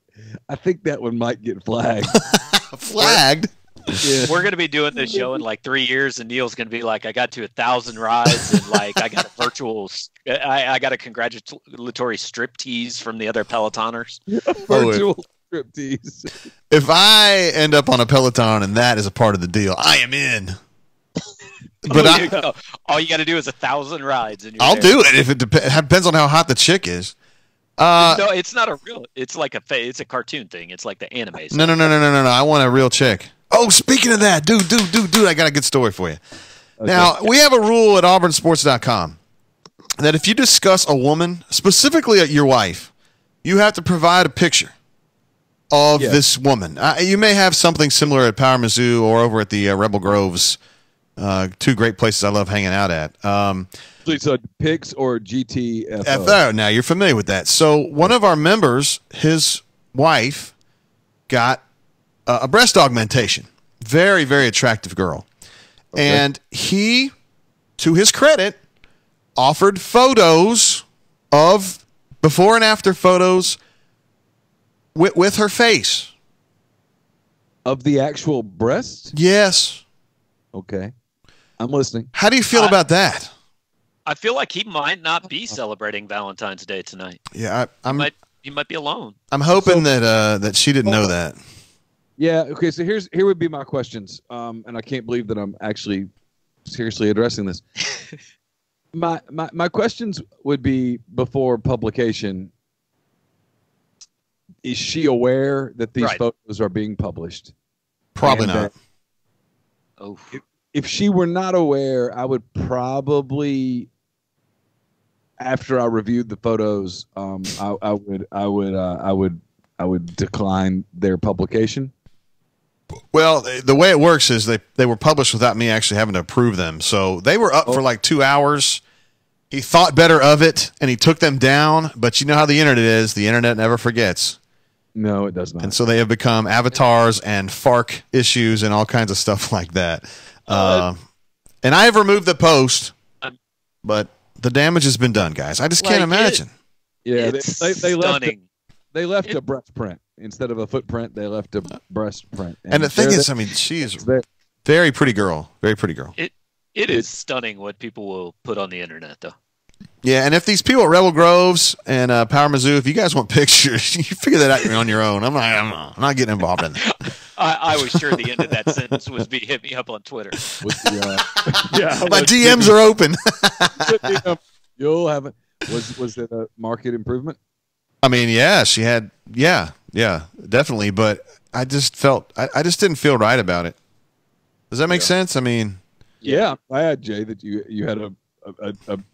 I think that one might get flagged. Flagged? Yeah. We're going to be doing this show in like 3 years, and Neil's going to be like, I got to 1,000 rides, and like I got a I got a congratulatory strip tease from the other Pelotoners. Virtual strip tease. If I end up on a Peloton and that is a part of the deal, I am in. But all you got to do is 1,000 rides, and I'll do it if it depends on how hot the chick is. No, it's not a real. It's like it's a cartoon thing. It's like the anime. No. I want a real chick. Oh, speaking of that, dude, I got a good story for you. Okay. Now, we have a rule at auburnsports.com that if you discuss a woman, specifically your wife, you have to provide a picture of this woman. You may have something similar at Power Mizzou or over at the Rebel Groves, 2 great places I love hanging out at. So PICS or GTFO? FO. Now, you're familiar with that. So one of our members, his wife, got a breast augmentation. Very, very attractive girl. Okay. And he to his credit, offered photos of before and after photos with her face. Of the actual breasts? Yes. Okay. I'm listening. How do you feel about that? I feel like he might not be celebrating Valentine's Day tonight. Yeah, He might be alone. I'm hoping that she didn't know that. Yeah. Okay. So here would be my questions, and I can't believe that I'm actually seriously addressing this. My questions would be before publication. Is she aware that these photos are being published? Probably not. Oh. If she were not aware, I would probably, after I reviewed the photos, I would decline their publication. Well, the way it works is they were published without me actually having to approve them. So they were up for like 2 hours. He thought better of it, and he took them down. But you know how the internet is. The internet never forgets. No, it does not. And so they have become avatars and FARC issues and all kinds of stuff like that. And I have removed the post, but the damage has been done, guys. I just can't imagine. They left a breast print. Instead of a footprint, they left a breast print. And the thing is, I mean, she is very pretty girl. Very pretty girl. It is stunning what people will put on the internet, though. Yeah, and if these people at Rebel Groves and Power Mizzou, if you guys want pictures, you figure that out on your own. I'm not getting involved in that. I was sure the end of that sentence was be hit me up on Twitter. My DMs are open. You'll have it. Was it a market improvement? I mean, yeah, she had, yeah, definitely. But I just felt, I just didn't feel right about it. Does that make sense? I mean, yeah, I'm glad, Jay, that you had a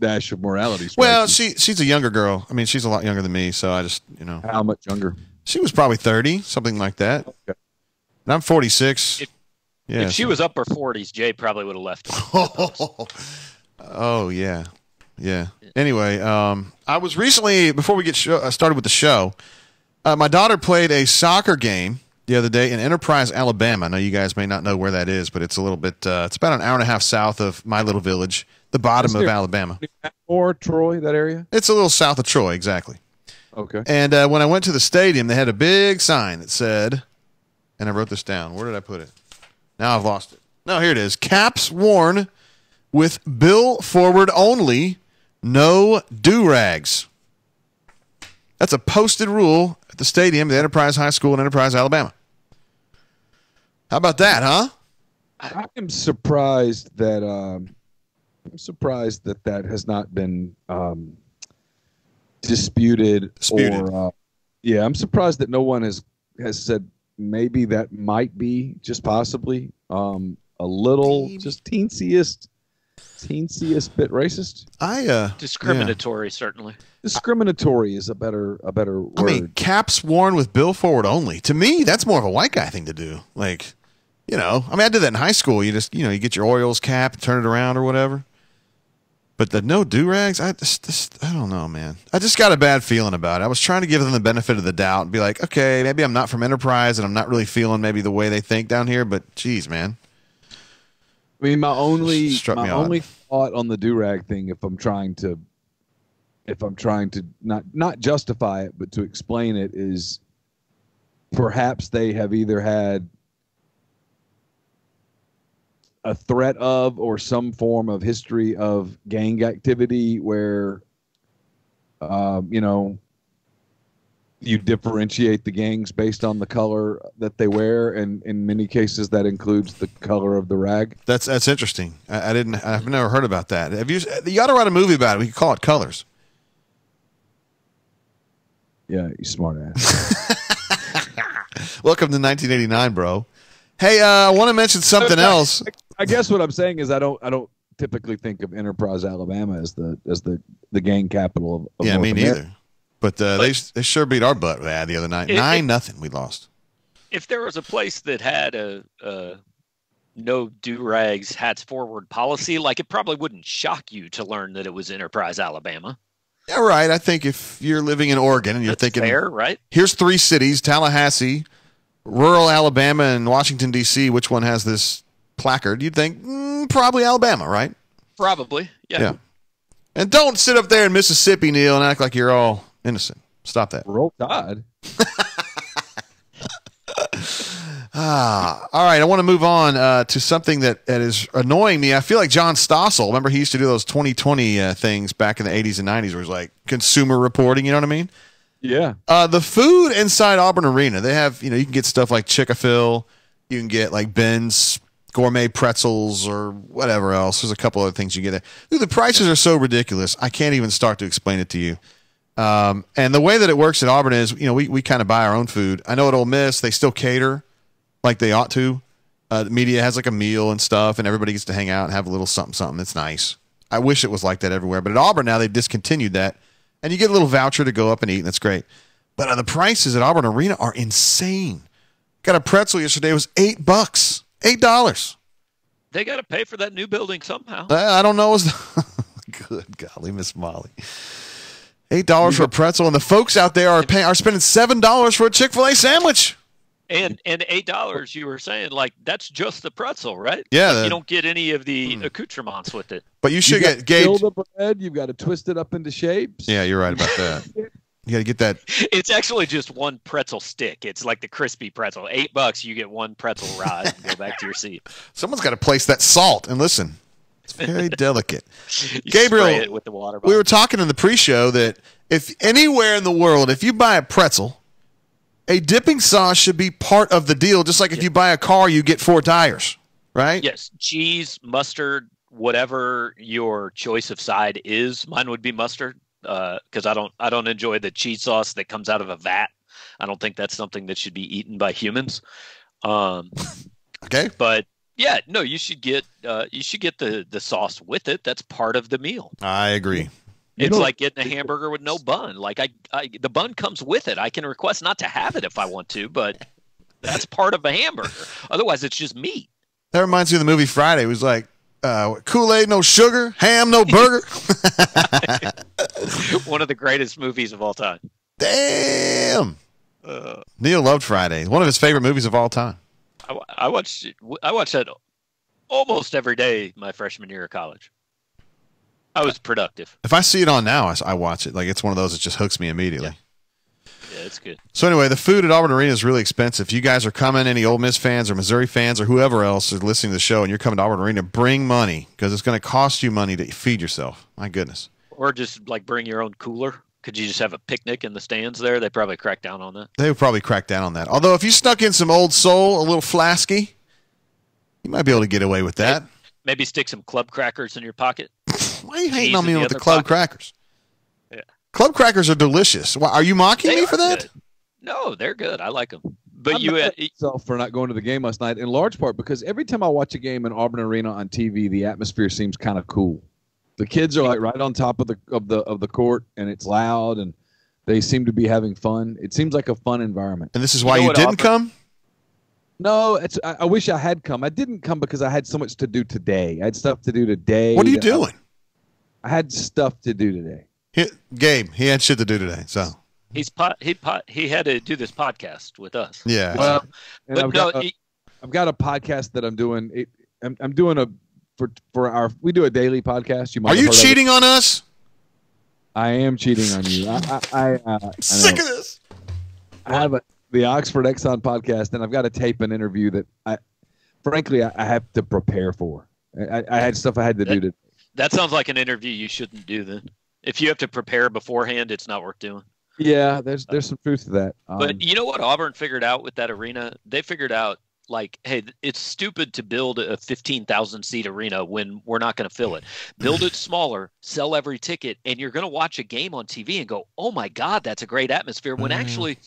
dash of morality. Well, she's a younger girl. I mean, she's a lot younger than me, so I just, How much younger? She was probably 30, something like that. Okay. And I'm 46. If she was upper 40s, Jay probably would have left. Oh, yeah. Yeah. Anyway, I was recently, before we get started with the show, my daughter played a soccer game the other day in Enterprise, Alabama. I know you guys may not know where that is, but it's a little bit, it's about an hour and a half south of my little village, the bottom of Alabama. Or Troy, that area? It's a little south of Troy, exactly. Okay. And when I went to the stadium, they had a big sign that said, and I wrote this down. Where did I put it? Now I've lost it. No, here it is. Caps worn with bill forward only, no do-rags. That's a posted rule at the stadium, the Enterprise High School in Enterprise, Alabama. How about that, huh? I am surprised that that has not been disputed. Or I'm surprised that no one has said maybe that might be just possibly a little just teensiest bit racist. Discriminatory, certainly. Discriminatory is a better word. I mean, caps worn with bill forward only. To me, that's more of a white guy thing to do. Like, I mean, I did that in high school. You just, you get your Orioles cap and turn it around or whatever. But the no do-rags, I don't know, man. I just got a bad feeling about it. I was trying to give them the benefit of the doubt and be like, okay, maybe I'm not from Enterprise and I'm not really feeling maybe the way they think down here, but geez, man. I mean, my only thought on the do-rag thing, if I'm trying to not justify it, but to explain it, is perhaps they have either had a threat of or some form of history of gang activity where, you differentiate the gangs based on the color that they wear, and in many cases that includes the color of the rag. That's interesting. I've never heard about that. You ought to write a movie about it. We could call it Colors. Yeah, you smart ass. Welcome to 1989, bro. Hey, I want to mention something else. I guess what I'm saying is I don't typically think of Enterprise, Alabama as the gang capital of North me America. Neither. But they sure beat our butt the other night. 9-0 we lost. If there was a place that had a no do-rags, hats forward policy, like, it probably wouldn't shock you to learn that it was Enterprise, Alabama. Yeah, right. I think if you're living in Oregon and you're thinking, fair, right? Here's 3 cities, Tallahassee, rural Alabama, and Washington, D.C., which one has this placard? You'd think probably Alabama, right? Probably, yeah. And don't sit up there in Mississippi, Neil, and act like you're all innocent. Stop that. Roll Tide. All right. I want to move on to something that is annoying me. I feel like John Stossel. Remember, he used to do those 2020 things back in the 80s and 90s where it was like consumer reporting. You know what I mean? Yeah. The food inside Auburn Arena, they have, you can get stuff like Chick-fil-A. You can get like Ben's gourmet pretzels or whatever else. There's a couple other things you get there. Dude, the prices are so ridiculous. I can't even start to explain it to you. And the way that it works at Auburn is, we kind of buy our own food. I know at Ole Miss, they still cater like they ought to. The media has like a meal and stuff, and everybody gets to hang out and have a little something. It's nice. I wish it was like that everywhere. But at Auburn now, they discontinued that, and you get a little voucher to go up and eat, and that's great. But the prices at Auburn Arena are insane. Got a pretzel yesterday. It was $8. $8. They got to pay for that new building somehow. I don't know. Good golly, Miss Molly. $8 for a pretzel, and the folks out there are spending $7 for a Chick-fil-A sandwich. And $8, you were saying, like, that's just the pretzel, right? Yeah. Like, you don't get any of the accoutrements with it. But you should get Gauge. The bread, you've got to twist it up into shapes. Yeah, you're right about that. You got to get that. It's actually just one pretzel stick. It's like the crispy pretzel. $8, you get one pretzel rod and go back to your seat. Someone's got to place that salt. And listen, it's very delicate. Gabriel, spray it with the water bottle. We were talking in the pre-show that if anywhere in the world, if you buy a pretzel, a dipping sauce should be part of the deal. Just like if you buy a car, you get 4 tires, right? Yes, cheese, mustard, whatever your choice of side is. Mine would be mustard. Because I don't enjoy the cheese sauce that comes out of a vat. I don't think that's something that should be eaten by humans. Okay, but yeah, no, you should get the sauce with it. That's part of the meal. I agree. It's like getting a hamburger with no bun. Like the bun comes with it. I can request not to have it if I want to, but that's part of a hamburger. Otherwise, it's just meat. That reminds me of the movie Friday. It was like Kool-Aid, no sugar, ham, no burger. One of the greatest movies of all time. Damn. Neil loved Friday. One of his favorite movies of all time. I watched that almost every day my freshman year of college. I was productive. If I see it on now, I watch it. Like it's one of those that just hooks me immediately. Yeah, it's good. So anyway, the food at Auburn Arena is really expensive. If you guys are coming, any Ole Miss fans or Missouri fans or whoever else is listening to the show and you're coming to Auburn Arena, bring money because it's going to cost you money to feed yourself. My goodness. Or just like bring your own cooler. Could you just have a picnic in the stands there? They probably crack down on that. They would probably crack down on that. Although if you snuck in some Old Soul, a little flasky, you might be able to get away with that. Maybe stick some club crackers in your pocket. Why are you hating on me with the club crackers? Yeah. Club crackers are delicious. Why, are you mocking me for that? Good. No, they're good. I like them. But I'm mad at myself for not going to the game last night, in large part because every time I watch a game in Auburn Arena on TV, the atmosphere seems kind of cool. The kids are like right on top of the court, and it's loud, and they seem to be having fun. It seems like a fun environment. And this is why you didn't come? No, I wish I had come. I didn't come because I had so much to do today. I had stuff to do today. What are you doing? I had stuff to do today. Gabe, he had shit to do today, so. He had to do this podcast with us. Yeah. Well, I've got a podcast that I'm doing. I'm doing we do a daily podcast. Are you cheating on us? I am cheating on you. I'm sick of this. I have the Oxford Exxon podcast, and I've got to tape an interview that I have to prepare for. I had stuff I had to do today. That sounds like an interview you shouldn't do then. If you have to prepare beforehand, it's not worth doing. Yeah, there's some truth to that. But you know what Auburn figured out with that arena? They figured out, like, hey, it's stupid to build a 15,000-seat arena when we're not going to fill it. Build it smaller, sell every ticket, and you're going to watch a game on TV and go, oh, my God, that's a great atmosphere. When actually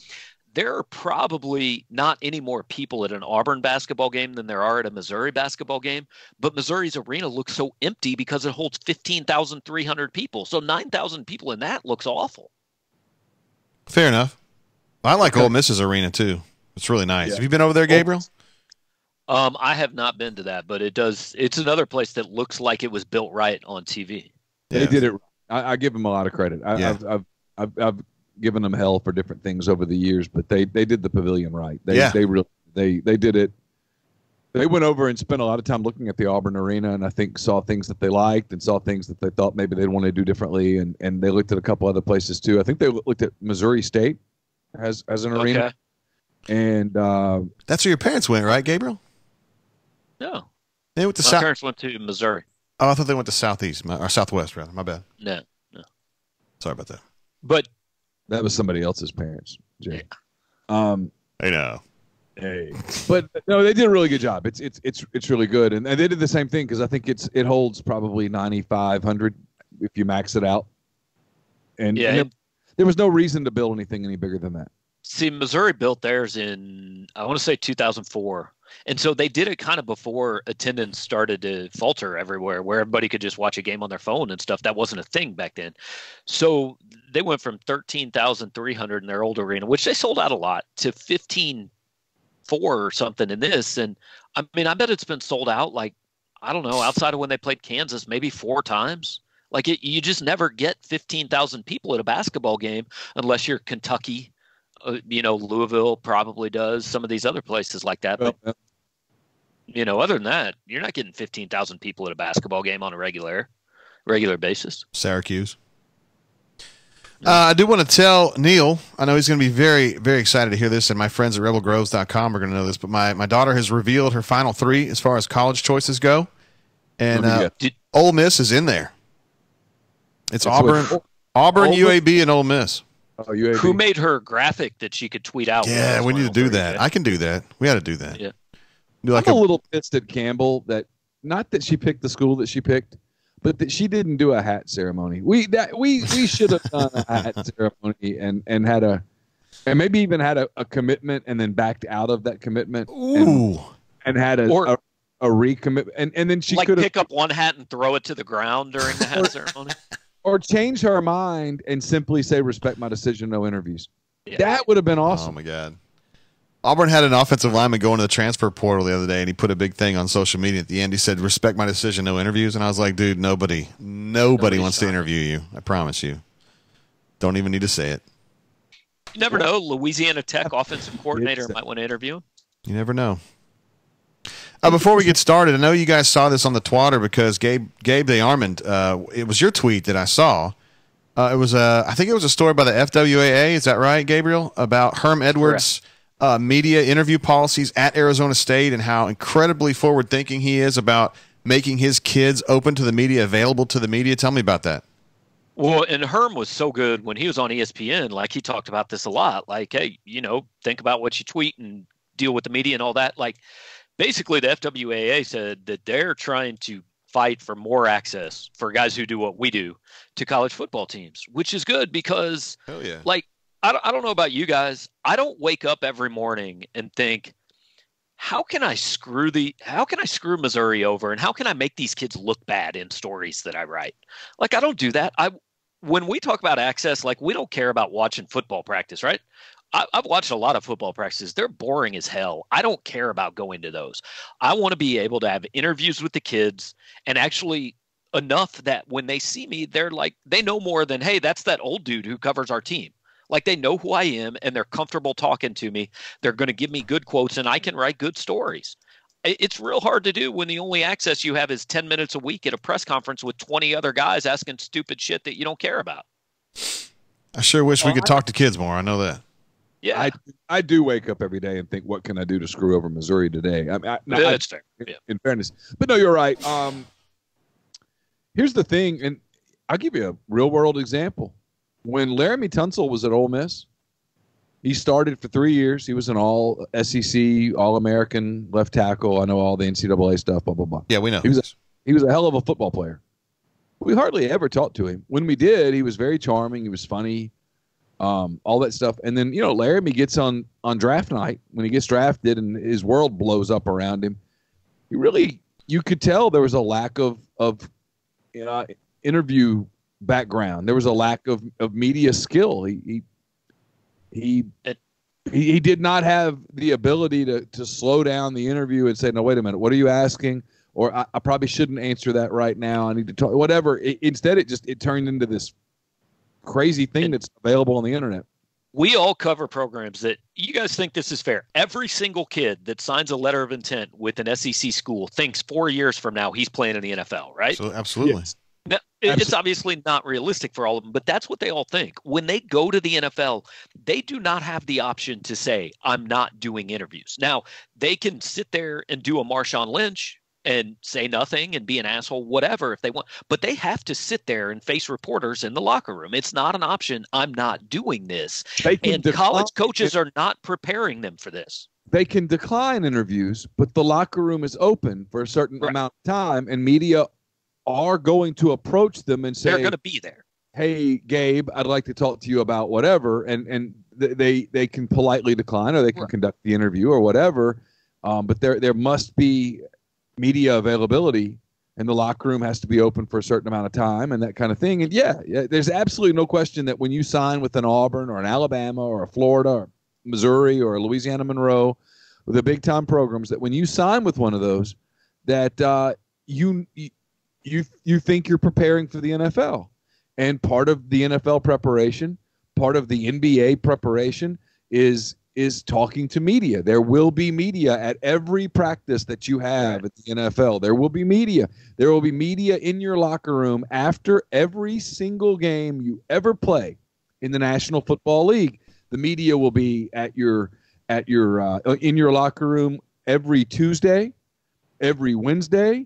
there are probably not any more people at an Auburn basketball game than there are at a Missouri basketball game. But Missouri's arena looks so empty because it holds 15,300 people. So 9,000 people in that looks awful. Fair enough. I like Ole Miss's arena, too. It's really nice. Yeah. Have you been over there, Gabriel? I have not been to that, but it's another place that looks like it was built right on TV. Yeah. They did it. I give them a lot of credit. I've given them hell for different things over the years, but they did the pavilion right. They did it. They went over and spent a lot of time looking at the Auburn arena, and I think saw things that they liked and saw things that they thought maybe they'd want to do differently, and they looked at a couple other places too. I think they looked at Missouri State as an arena, and that's where your parents went, right, Gabriel? No, they went to my parents went to Missouri. Oh, I thought they went to Southeast or Southwest, rather. My bad. No. Sorry about that. But that was somebody else's parents, Jay. Yeah. I know. Hey, but no, they did a really good job. It's really good, and they did the same thing because I think it holds probably 9,500 if you max it out. And there was no reason to build anything any bigger than that. See, Missouri built theirs in, I want to say 2004. And so they did it kind of before attendance started to falter everywhere, where everybody could just watch a game on their phone and stuff. That wasn't a thing back then. So they went from 13,300 in their old arena, which they sold out a lot, to 15,400 or something in this. And I mean, I bet it's been sold out, like, I don't know, outside of when they played Kansas, maybe 4 times. Like, you just never get 15,000 people at a basketball game unless you're Kentucky. Louisville probably does, some of these other places like that. But, other than that, you're not getting 15,000 people at a basketball game on a regular basis. Syracuse. I do want to tell Neil, I know he's going to be very, very excited to hear this, and my friends at rebelgroves.com are going to know this, but my daughter has revealed her final 3 as far as college choices go, and Ole Miss is in there. It's Auburn, UAB, and Ole Miss. Oh, who made her graphic that she could tweet out? Yeah, we need to do that. I can do that. We got to do that. Yeah. I'm a little pissed at Campbell that not that she picked the school that she picked, but that she didn't do a hat ceremony. We should have done a hat ceremony and had and maybe even had a commitment and then backed out of that commitment. Ooh. And had a recommit and then she could pick up one hat and throw it to the ground during the hat ceremony. Or change her mind and simply say, respect my decision, no interviews. Yeah. That would have been awesome. Oh, my God. Auburn had an offensive lineman go into the transfer portal the other day, and he put a big thing on social media at the end. He said, respect my decision, no interviews. And I was like, dude, nobody wants to interview you. I promise you. Don't even need to say it. You never know. Louisiana Tech offensive coordinator might want to interview him. You never know. Before we get started, I know you guys saw this on the Twitter because Gabe DeArmond, it was your tweet that I saw. I think it was a story by the FWAA. Is that right, Gabriel? About Herm Edwards' media interview policies at Arizona State and how incredibly forward-thinking he is about making his kids open to the media, available to the media. Tell me about that. Well, and Herm was so good when he was on ESPN. Like, he talked about this a lot. Like, hey, think about what you tweet and deal with the media and all that. Like, basically, the FWAA said that they're trying to fight for more access for guys who do what we do to college football teams, which is good because, hell yeah. Like, I don't know about you guys. I don't wake up every morning and think, how can I screw Missouri over, and how can I make these kids look bad in stories that I write? Like, I don't do that. When we talk about access, like, we don't care about watching football practice, right? I've watched a lot of football practices. They're boring as hell. I don't care about going to those. I want to be able to have interviews with the kids and actually enough that when they see me, they're like, they know more than, hey, that's that old dude who covers our team. Like, they know who I am and they're comfortable talking to me. They're going to give me good quotes and I can write good stories. It's real hard to do when the only access you have is 10 minutes a week at a press conference with 20 other guys asking stupid shit that you don't care about. I sure wish we could talk to kids more. I know that. Yeah, I do wake up every day and think, what can I do to screw over Missouri today? That's fair. Yeah. In fairness, but no, you're right. Here's the thing, and I'll give you a real world example. When Laramie Tunsil was at Ole Miss, he started for 3 years. He was an all SEC, all American left tackle. I know all the NCAA stuff. Blah blah blah. Yeah, we know. He was a hell of a football player. We hardly ever talked to him. When we did, he was very charming. He was funny. All that stuff. And then, Laramie gets on draft night when he gets drafted and his world blows up around him. You could tell there was a lack of interview background. There was a lack of media skill. He did not have the ability to slow down the interview and say, no, wait a minute, what are you asking? Or I probably shouldn't answer that right now. I need to talk, whatever. Instead, it turned into this crazy thing that's available on the internet. We all cover programs that you guys think this is fair. Every single kid that signs a letter of intent with an SEC school thinks 4 years from now he's playing in the NFL, right? So, absolutely. Yes. Now, it's obviously not realistic for all of them, but that's what they all think. When they go to the NFL, they do not have the option to say, I'm not doing interviews. Now, they can sit there and do a Marshawn Lynch and say nothing and be an asshole, whatever, if they want. But they have to sit there and face reporters in the locker room. It's not an option. I'm not doing this. And college coaches are not preparing them for this. They can decline interviews, but the locker room is open for a certain amount of time, and media are going to approach them and say, they're going to be there. Hey, Gabe, I'd like to talk to you about whatever. And they can politely decline, or they can conduct the interview or whatever. But there must be media availability, and the locker room has to be open for a certain amount of time and that kind of thing. And there's absolutely no question that when you sign with an Auburn or an Alabama or a Florida or Missouri or a Louisiana Monroe, the big time programs, that when you sign with one of those, that you think you're preparing for the NFL. And part of the NFL preparation, part of the NBA preparation is talking to media. There will be media at every practice that you have at the NFL. There will be media. There will be media in your locker room after every single game you ever play in the National Football League. The media will be in your locker room every Tuesday, every Wednesday,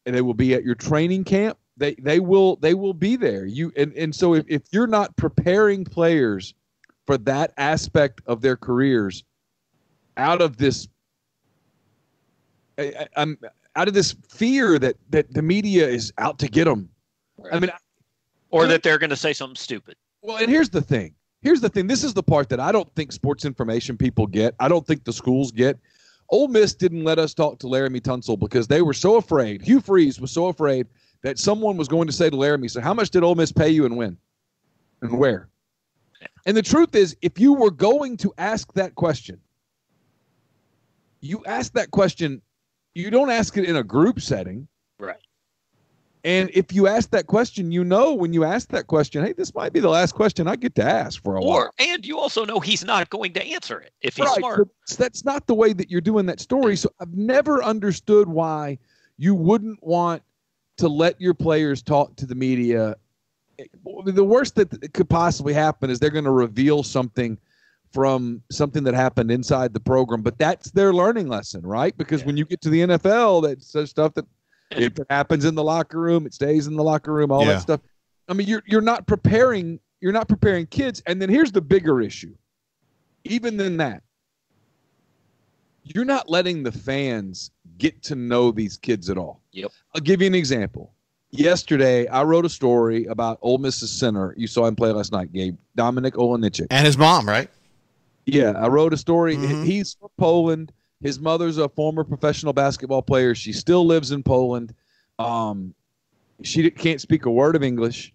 and they will be at your training camp. They will be there. So if you're not preparing players for that aspect of their careers, out of this fear that the media is out to get them. Right. I mean, or that they're going to say something stupid. Well, and here's the thing. This is the part that I don't think sports information people get. I don't think the schools get. Ole Miss didn't let us talk to Laramie Tunsil because they were so afraid. Hugh Freeze was so afraid that someone was going to say to Laramie, so how much did Ole Miss pay you and when? And where? And the truth is, if you were going to ask that question, you ask that question, you don't ask it in a group setting. Right. And if you ask that question, when you ask that question, hey, this might be the last question I get to ask for a while. And you also know he's not going to answer it if he's smart. So that's not the way that you're doing that story. So I've never understood why you wouldn't want to let your players talk to the media. The worst that could possibly happen is they're going to reveal something from something that happened inside the program, but that's their learning lesson, right? Because when you get to the NFL, that's stuff that it happens in the locker room, it stays in the locker room, all that stuff. I mean, you're not preparing kids. And then here's the bigger issue. Even than that, you're not letting the fans get to know these kids at all. Yep. I'll give you an example. Yesterday, I wrote a story about Ole Miss's center. You saw him play last night, Gabe. Dominik Olejniczak. And his mom, right? Yeah, I wrote a story. Mm-hmm. He's from Poland. His mother's a former professional basketball player. She still lives in Poland. She can't speak a word of English.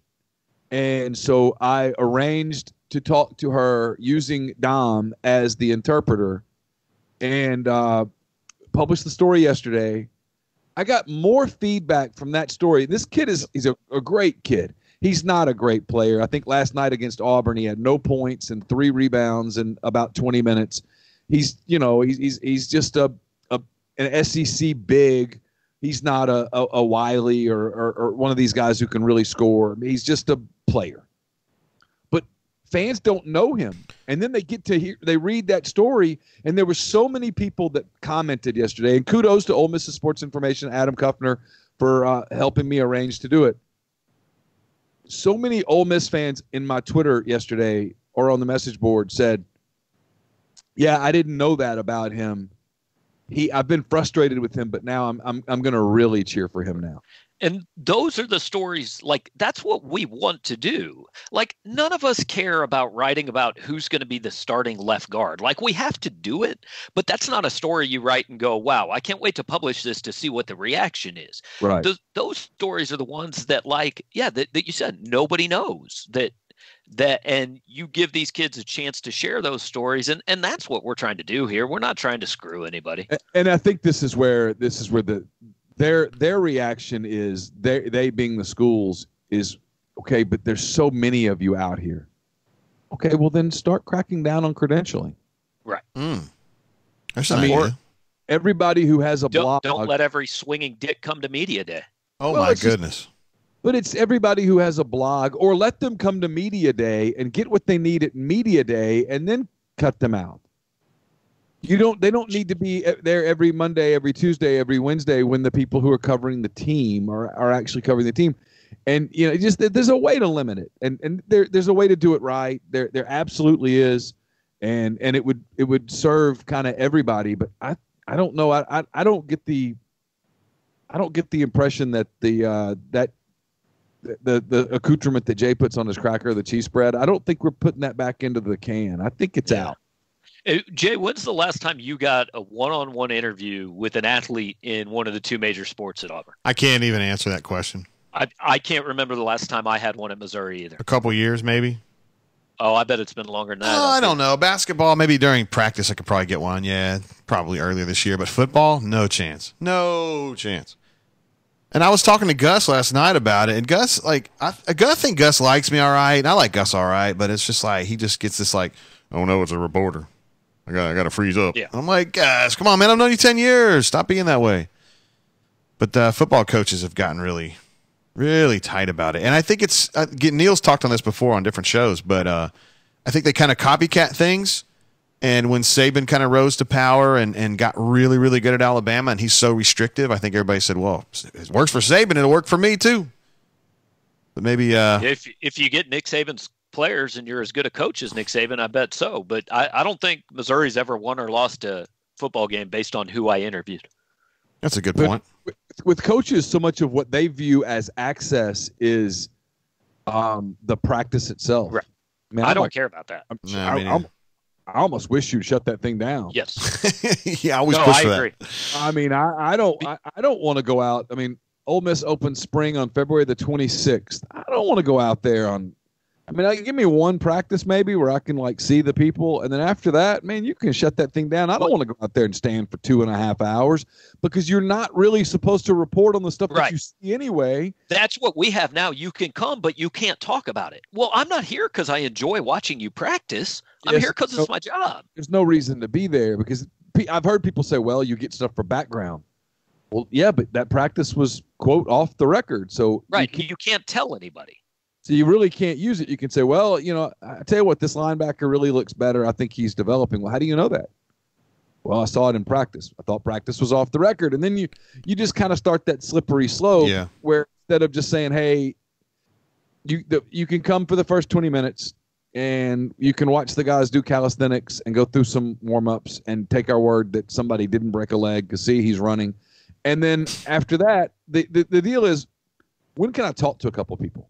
And so I arranged to talk to her using Dom as the interpreter and published the story yesterday. I got more feedback from that story. This kid he's a great kid. He's not a great player. I think last night against Auburn, he had no points and 3 rebounds in about 20 minutes. He's just an SEC big. He's not a Wiley or one of these guys who can really score. He's just a player. But fans don't know him. And then they read that story, and there were so many people that commented yesterday. And kudos to Ole Miss Sports Information, Adam Kuffner, for helping me arrange to do it. So many Ole Miss fans in my Twitter yesterday or on the message board said, yeah, I didn't know that about him. I've been frustrated with him, but now I'm going to really cheer for him now. And those are the stories, like, that's what we want to do. Like, none of us care about writing about who's going to be the starting left guard. Like, we have to do it, but that's not a story you write and go, wow, I can't wait to publish this to see what the reaction is. Right. Those stories are the ones that, like, that you said, nobody knows that, and you give these kids a chance to share those stories. And that's what we're trying to do here. We're not trying to screw anybody. And I think this is where their reaction is, they being the schools, is okay, but there's so many of you out here. Okay, well then start cracking down on credentialing. Right. That's an idea. Everybody who has a blog. Don't let every swinging dick come to media day. Oh, my goodness. But it's everybody who has a blog, or let them come to media day and get what they need at media day and then cut them out. They don't need to be there every Monday, every Tuesday, every Wednesday when the people who are covering the team are actually covering the team. And there's a way to limit it. And there's a way to do it right. There absolutely is. And it would serve kind of everybody, but I don't know. I don't get the impression that the accoutrement that Jay puts on his cracker, the cheese spread, I don't think we're putting that back into the can. I think it's out. Jay, when's the last time you got a one-on-one interview with an athlete in one of the two major sports at Auburn? I can't even answer that question. I can't remember the last time I had one at Missouri either. A couple years, maybe. Oh, I bet it's been longer than that. I don't know. Basketball, maybe during practice I could probably get one. Yeah, probably earlier this year. But football, no chance. No chance. And I was talking to Gus last night about it. And Gus, I think Gus likes me all right. And I like Gus all right. But it's just like he just gets this like, oh, no, it's a reporter. I got to freeze up. Yeah. I'm like, Gus, come on, man. I've known you 10 years. Stop being that way. But football coaches have gotten really, really tight about it. And I think it's Neil's talked on this before on different shows, but I think they kind of copycat things. And when Saban kind of rose to power and got really, really good at Alabama, and he's so restrictive, I think everybody said, well, it works for Saban, it'll work for me too. But maybe if you get Nick Saban's players and you're as good a coach as Nick Saban, I bet so. But I don't think Missouri's ever won or lost a football game based on who I interviewed. That's a good point. With coaches, so much of what they view as access is the practice itself. Right. I don't care about that. I almost wish you'd shut that thing down. Yes. Yeah, I always push for agree. that. I mean, I don't want to go out. I mean, Ole Miss opens spring on February the 26th. I don't want to go out there on. I mean, give me one practice maybe where I can see the people, and then after that, man, you can shut that thing down. I don't want to go out there and stand for 2.5 hours because you're not really supposed to report on the stuff that you see anyway. That's what we have now. You can come, but you can't talk about it. Well, I'm not here because I enjoy watching you practice. I'm here because it's my job. There's no reason to be there because I've heard people say, well, you get stuff for background. Well, yeah, but that practice was, quote, off the record. So you can't tell anybody. So you really can't use it. You can say, well, I tell you what, this linebacker really looks better. I think he's developing. Well, how do you know that? Well, I saw it in practice. I thought practice was off the record. And then you just kind of start that slippery slope where instead of just saying, hey, you can come for the first 20 minutes and you can watch the guys do calisthenics and go through some warm-ups and take our word that somebody didn't break a leg because, see, he's running. And then after that, the deal is, when can I talk to a couple of people?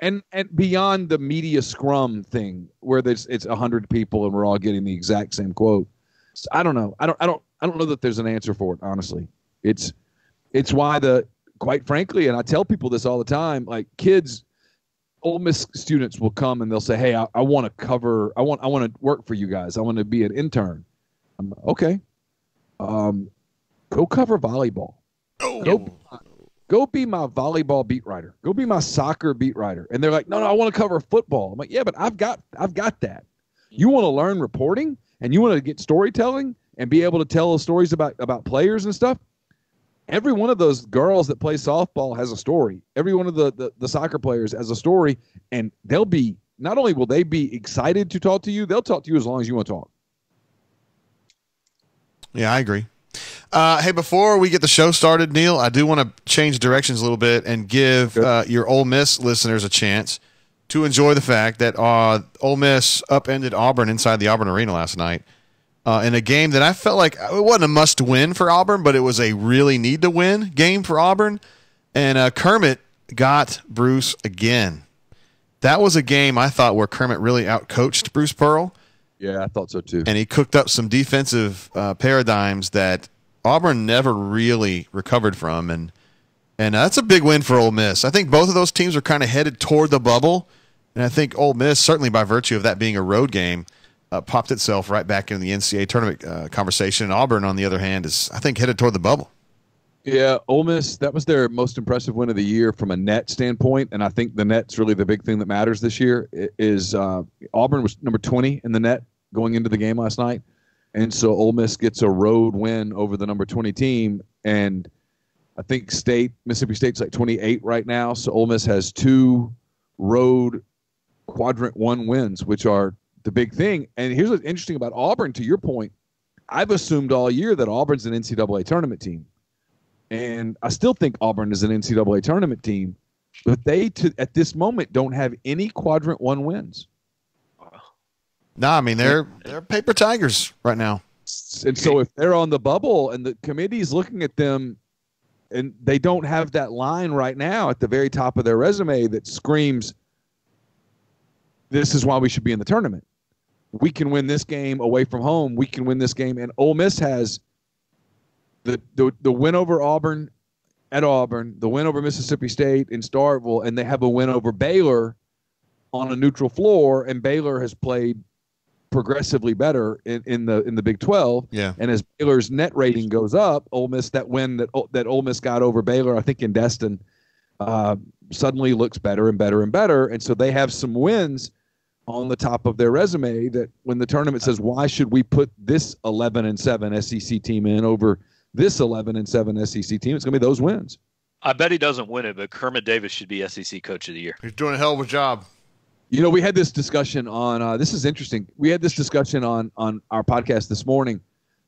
Right. And beyond the media scrum thing where it's 100 people and we're all getting the exact same quote. So I don't know. I don't know that there's an answer for it, honestly. It's why quite frankly, and I tell people this all the time, like kids, Ole Miss students will come and they'll say, hey, I want to cover, I want to work for you guys. I want to be an intern. I'm like, okay. Go cover volleyball. Go be my volleyball beat writer. Go be my soccer beat writer. And they're like, no, I want to cover football. I'm like, yeah, but I've got that. You want to learn reporting and you want to get storytelling and be able to tell stories about players and stuff. Every one of those girls that play softball has a story. Every one of the soccer players has a story, and they'll be, not only will they be excited to talk to you, they'll talk to you as long as you want to talk. Yeah, I agree. Hey, before we get the show started, Neil, I do want to change directions a little bit and give your Ole Miss listeners a chance to enjoy the fact that Ole Miss upended Auburn inside the Auburn Arena last night in a game that I felt like it wasn't a must-win for Auburn, but it was a really need-to-win game for Auburn. And Kermit got Bruce again. That was a game I thought where Kermit really outcoached Bruce Pearl. Yeah, I thought so too. And he cooked up some defensive paradigms that Auburn never really recovered from, and that's a big win for Ole Miss. I think both of those teams are kind of headed toward the bubble, and I think Ole Miss, certainly by virtue of that being a road game, popped itself right back in the NCAA tournament conversation. And Auburn, on the other hand, is, I think, headed toward the bubble. Yeah, Ole Miss, that was their most impressive win of the year from a net standpoint, and I think the net's really the big thing that matters this year. Is Auburn was number 20 in the net going into the game last night, and so Ole Miss gets a road win over the number 20 team, and I think Mississippi State's like 28 right now, so Ole Miss has 2 road quadrant 1 wins, which are the big thing. And here's what's interesting about Auburn, to your point. I've assumed all year that Auburn's an NCAA tournament team. And I still think Auburn is an NCAA tournament team, but they, at this moment, don't have any quadrant 1 wins. No, I mean, they're paper tigers right now. And so if they're on the bubble and the committee's looking at them and they don't have that line right now at the very top of their resume that screams, this is why we should be in the tournament. We can win this game away from home. We can win this game. And Ole Miss has the win over Auburn at Auburn, the win over Mississippi State in Starkville, and they have a win over Baylor on a neutral floor, and Baylor has played progressively better in the Big 12. Yeah. And as Baylor's net rating goes up, Ole Miss, that win that Ole Miss got over Baylor, I think in Destin, suddenly looks better and better and better. And so they have some wins on the top of their resume that when the tournament says, why should we put this 11-7 SEC team in over this 11-7 SEC team, it's going to be those wins. I bet he doesn't win it, but Kermit Davis should be SEC Coach of the Year. He's doing a hell of a job. You know, we had this discussion on this is interesting. We had this discussion on our podcast this morning.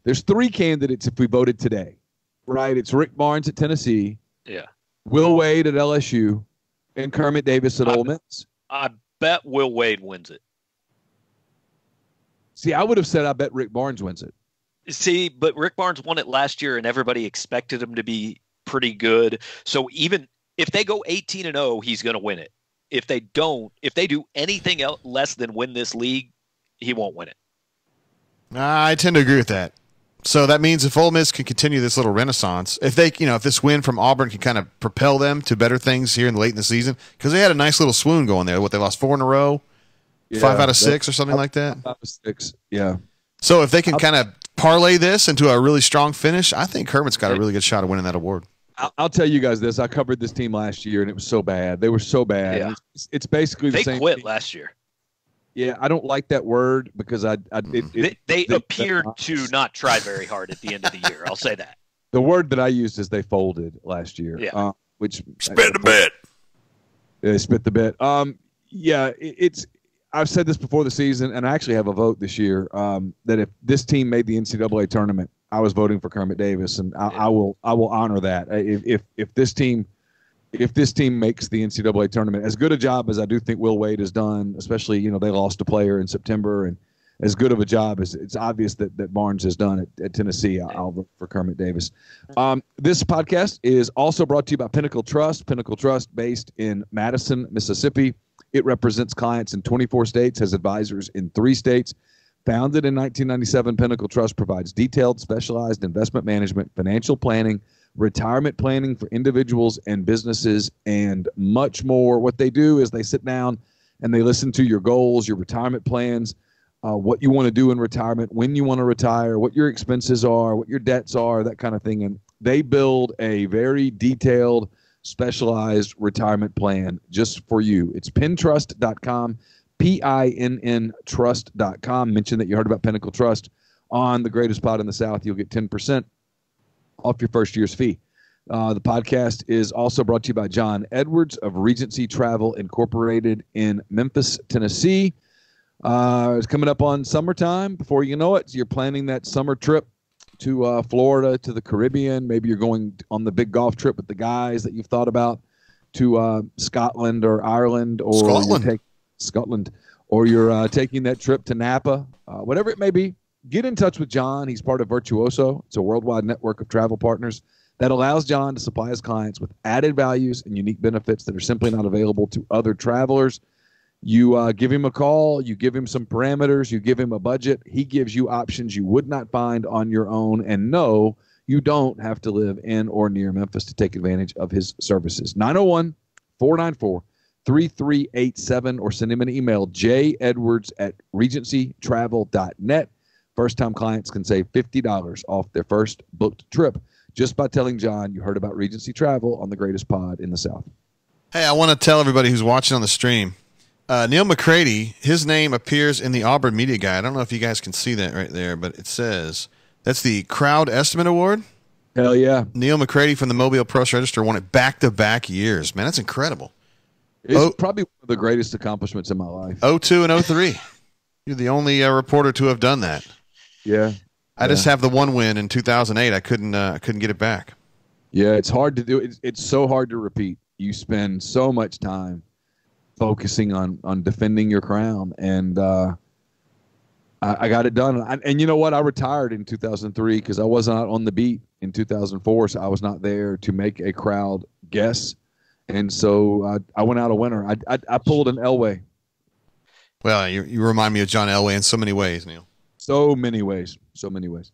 There's 3 candidates if we voted today, right? It's Rick Barnes at Tennessee, Will Wade at LSU, and Kermit Davis at Ole Miss. I bet Will Wade wins it. See, I would have said I bet Rick Barnes wins it. See, but Rick Barnes won it last year, and everybody expected him to be pretty good. So even if they go 18-0, he's going to win it. If they do anything else less than win this league, he won't win it. I tend to agree with that. So that means if Ole Miss can continue this little renaissance, if this win from Auburn can kind of propel them to better things here late in the season, because they had a nice little swoon going there. They lost 4 in a row, 5 out of 6 or something like that. 5 out of 6, yeah. So if they can kind of parlay this into a really strong finish, I think Kermit's got a really good shot of winning that award. I'll tell you guys this. I covered this team last year, and it was so bad. They were so bad. Yeah. It's basically the same. They quit team. last year. Yeah, I don't like that word because they appeared to not try very hard at the end of the year. I'll say that. The word that I used is they folded last year. Yeah. Which spit the bit. They spit the bit. Yeah, it's. I've said this before the season, and I actually have a vote this year that if this team made the NCAA tournament, I was voting for Kermit Davis, and I will honor that. If this team makes the NCAA tournament, as good a job as I do think Will Wade has done, especially they lost a player in September, and as good of a job as it's obvious that Barnes has done at Tennessee, I'll vote for Kermit Davis. This podcast is also brought to you by Pinnacle Trust. Pinnacle Trust, based in Madison, Mississippi. It represents clients in 24 states, has advisors in 3 states. Founded in 1997, Pinnacle Trust provides detailed, specialized investment management, financial planning, retirement planning for individuals and businesses, and much more. What they do is they sit down and they listen to your goals, your retirement plans, what you want to do in retirement, when you want to retire, what your expenses are, what your debts are, that kind of thing. And they build a very detailed, specialized retirement plan just for you. It's pintrust.com, PINN trust.com. Mention that you heard about Pinnacle Trust on the Greatest Pod in the South. You'll get 10% off your first year's fee. The podcast is also brought to you by John Edwards of Regency Travel Incorporated in Memphis, Tennessee. It's coming up on summertime. Before you know it, you're planning that summer trip to Florida, to the Caribbean. Maybe you're going on the big golf trip with the guys that you've thought about to Scotland or Ireland or Scotland, or you're taking that trip to Napa, whatever it may be. Get in touch with John. He's part of Virtuoso. It's a worldwide network of travel partners that allows John to supply his clients with added values and unique benefits that are simply not available to other travelers. You give him a call, you give him some parameters, you give him a budget. He gives you options you would not find on your own. And no, you don't have to live in or near Memphis to take advantage of his services. 901-494-3387, or send him an email, jedwards@regencytravel.net. First-time clients can save $50 off their first booked trip. just by telling John you heard about Regency Travel on the greatest pod in the South. Hey, I want to tell everybody who's watching on the stream, Neil McCready, his name appears in the Auburn Media Guide. I don't know if you guys can see that right there, but it says that's the Crowd Estimate Award. Hell yeah. Neil McCready from the Mobile Press Register won it back-to-back years. Man, that's incredible. It's probably one of the greatest accomplishments in my life. 02 and 03. You're the only reporter to have done that. Yeah. I just have the one win in 2008. I couldn't get it back. Yeah, it's hard to do. It's so hard to repeat. You spend so much time focusing on defending your crown, and I got it done. And you know what? I retired in 2003 because I was not on the beat in 2004, so I was not there to make a crowd guess. And so I went out a winner. I pulled an Elway. Well, you remind me of John Elway in so many ways, Neil. So many ways. So many ways.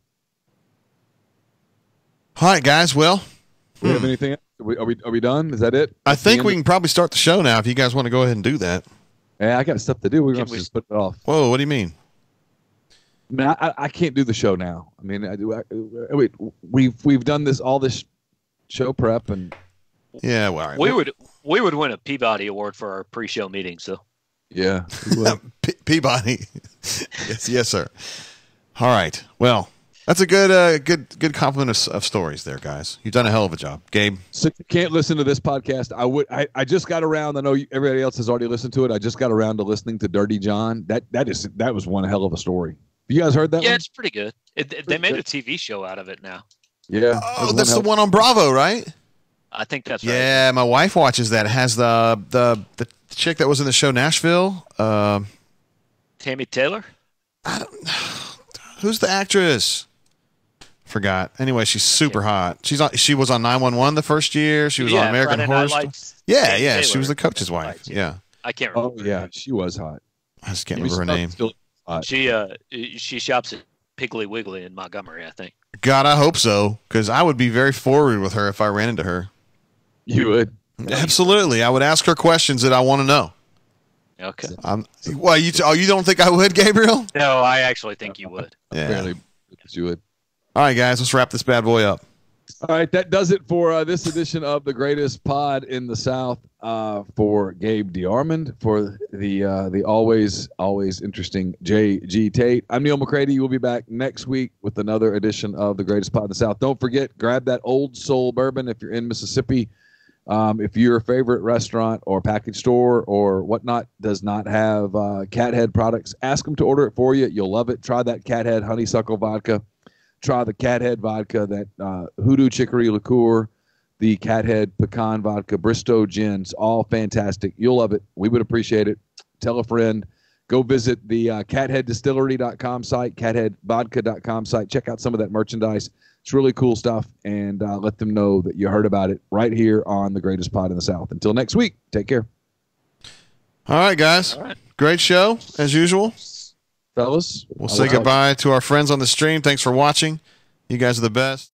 All right, guys. Well, do we have anything else? Are we done? Is that it? I think we can probably start the show now if you guys want to go ahead and do that. Yeah, I got stuff to do. We're going to just put it off. Whoa, what do you mean? I mean, I can't do the show now. I mean, we've done all this show prep and yeah, well, all right. we would win a Peabody Award for our pre-show meetings, though. Yeah, Peabody. yes, sir. All right. Well, that's a good compliment of stories there, guys. You've done a hell of a job, Gabe. So if you can't listen to this podcast, I just got around. I know everybody else has already listened to it. I just got around to listening to Dirty John. That was one hell of a story. You guys heard that? Yeah, one? It's pretty good. They made a TV show out of it now. Yeah. Oh, that's the one on Bravo, right? I think that's right. Yeah, my wife watches that. It has the chick that was in the show Nashville. Tammy Taylor? Who's the actress? Forgot. Anyway, she's super hot. She was on 911 the first year. She was on American Horror Story. Yeah, Taylor. She was the coach's wife. Yeah. I can't remember. Oh yeah, she was hot. I just can't remember her name. She shops at Piggly Wiggly in Montgomery, I think. God, I hope so, because I would be very forward with her if I ran into her. You would? Absolutely. I would ask her questions that I want to know. Okay. Well, you don't think I would, Gabriel? No, I actually think you would. Yeah. Apparently, you would. All right, guys, let's wrap this bad boy up. All right, that does it for this edition of the greatest pod in the South. For Gabe DeArmond, for the always interesting J.G. Tate. I'm Neil McCready. We'll be back next week with another edition of the greatest pod in the South. Don't forget, grab that Old Soul bourbon if you're in Mississippi. If your favorite restaurant or package store or whatnot does not have Cathead products, ask them to order it for you. You'll love it. Try that Cathead honeysuckle vodka. Try the Cathead vodka, that Hoodoo Chicory liqueur, the Cathead pecan vodka, Bristow gins, all fantastic. You'll love it. We would appreciate it. Tell a friend. Go visit the catheaddistillery.com site, catheadvodka.com site. Check out some of that merchandise. It's really cool stuff, and let them know that you heard about it right here on the greatest pod in the South. Until next week, take care. All right, guys. All right. Great show, as usual. Fellas. We'll say goodbye to our friends on the stream. Thanks for watching. You guys are the best.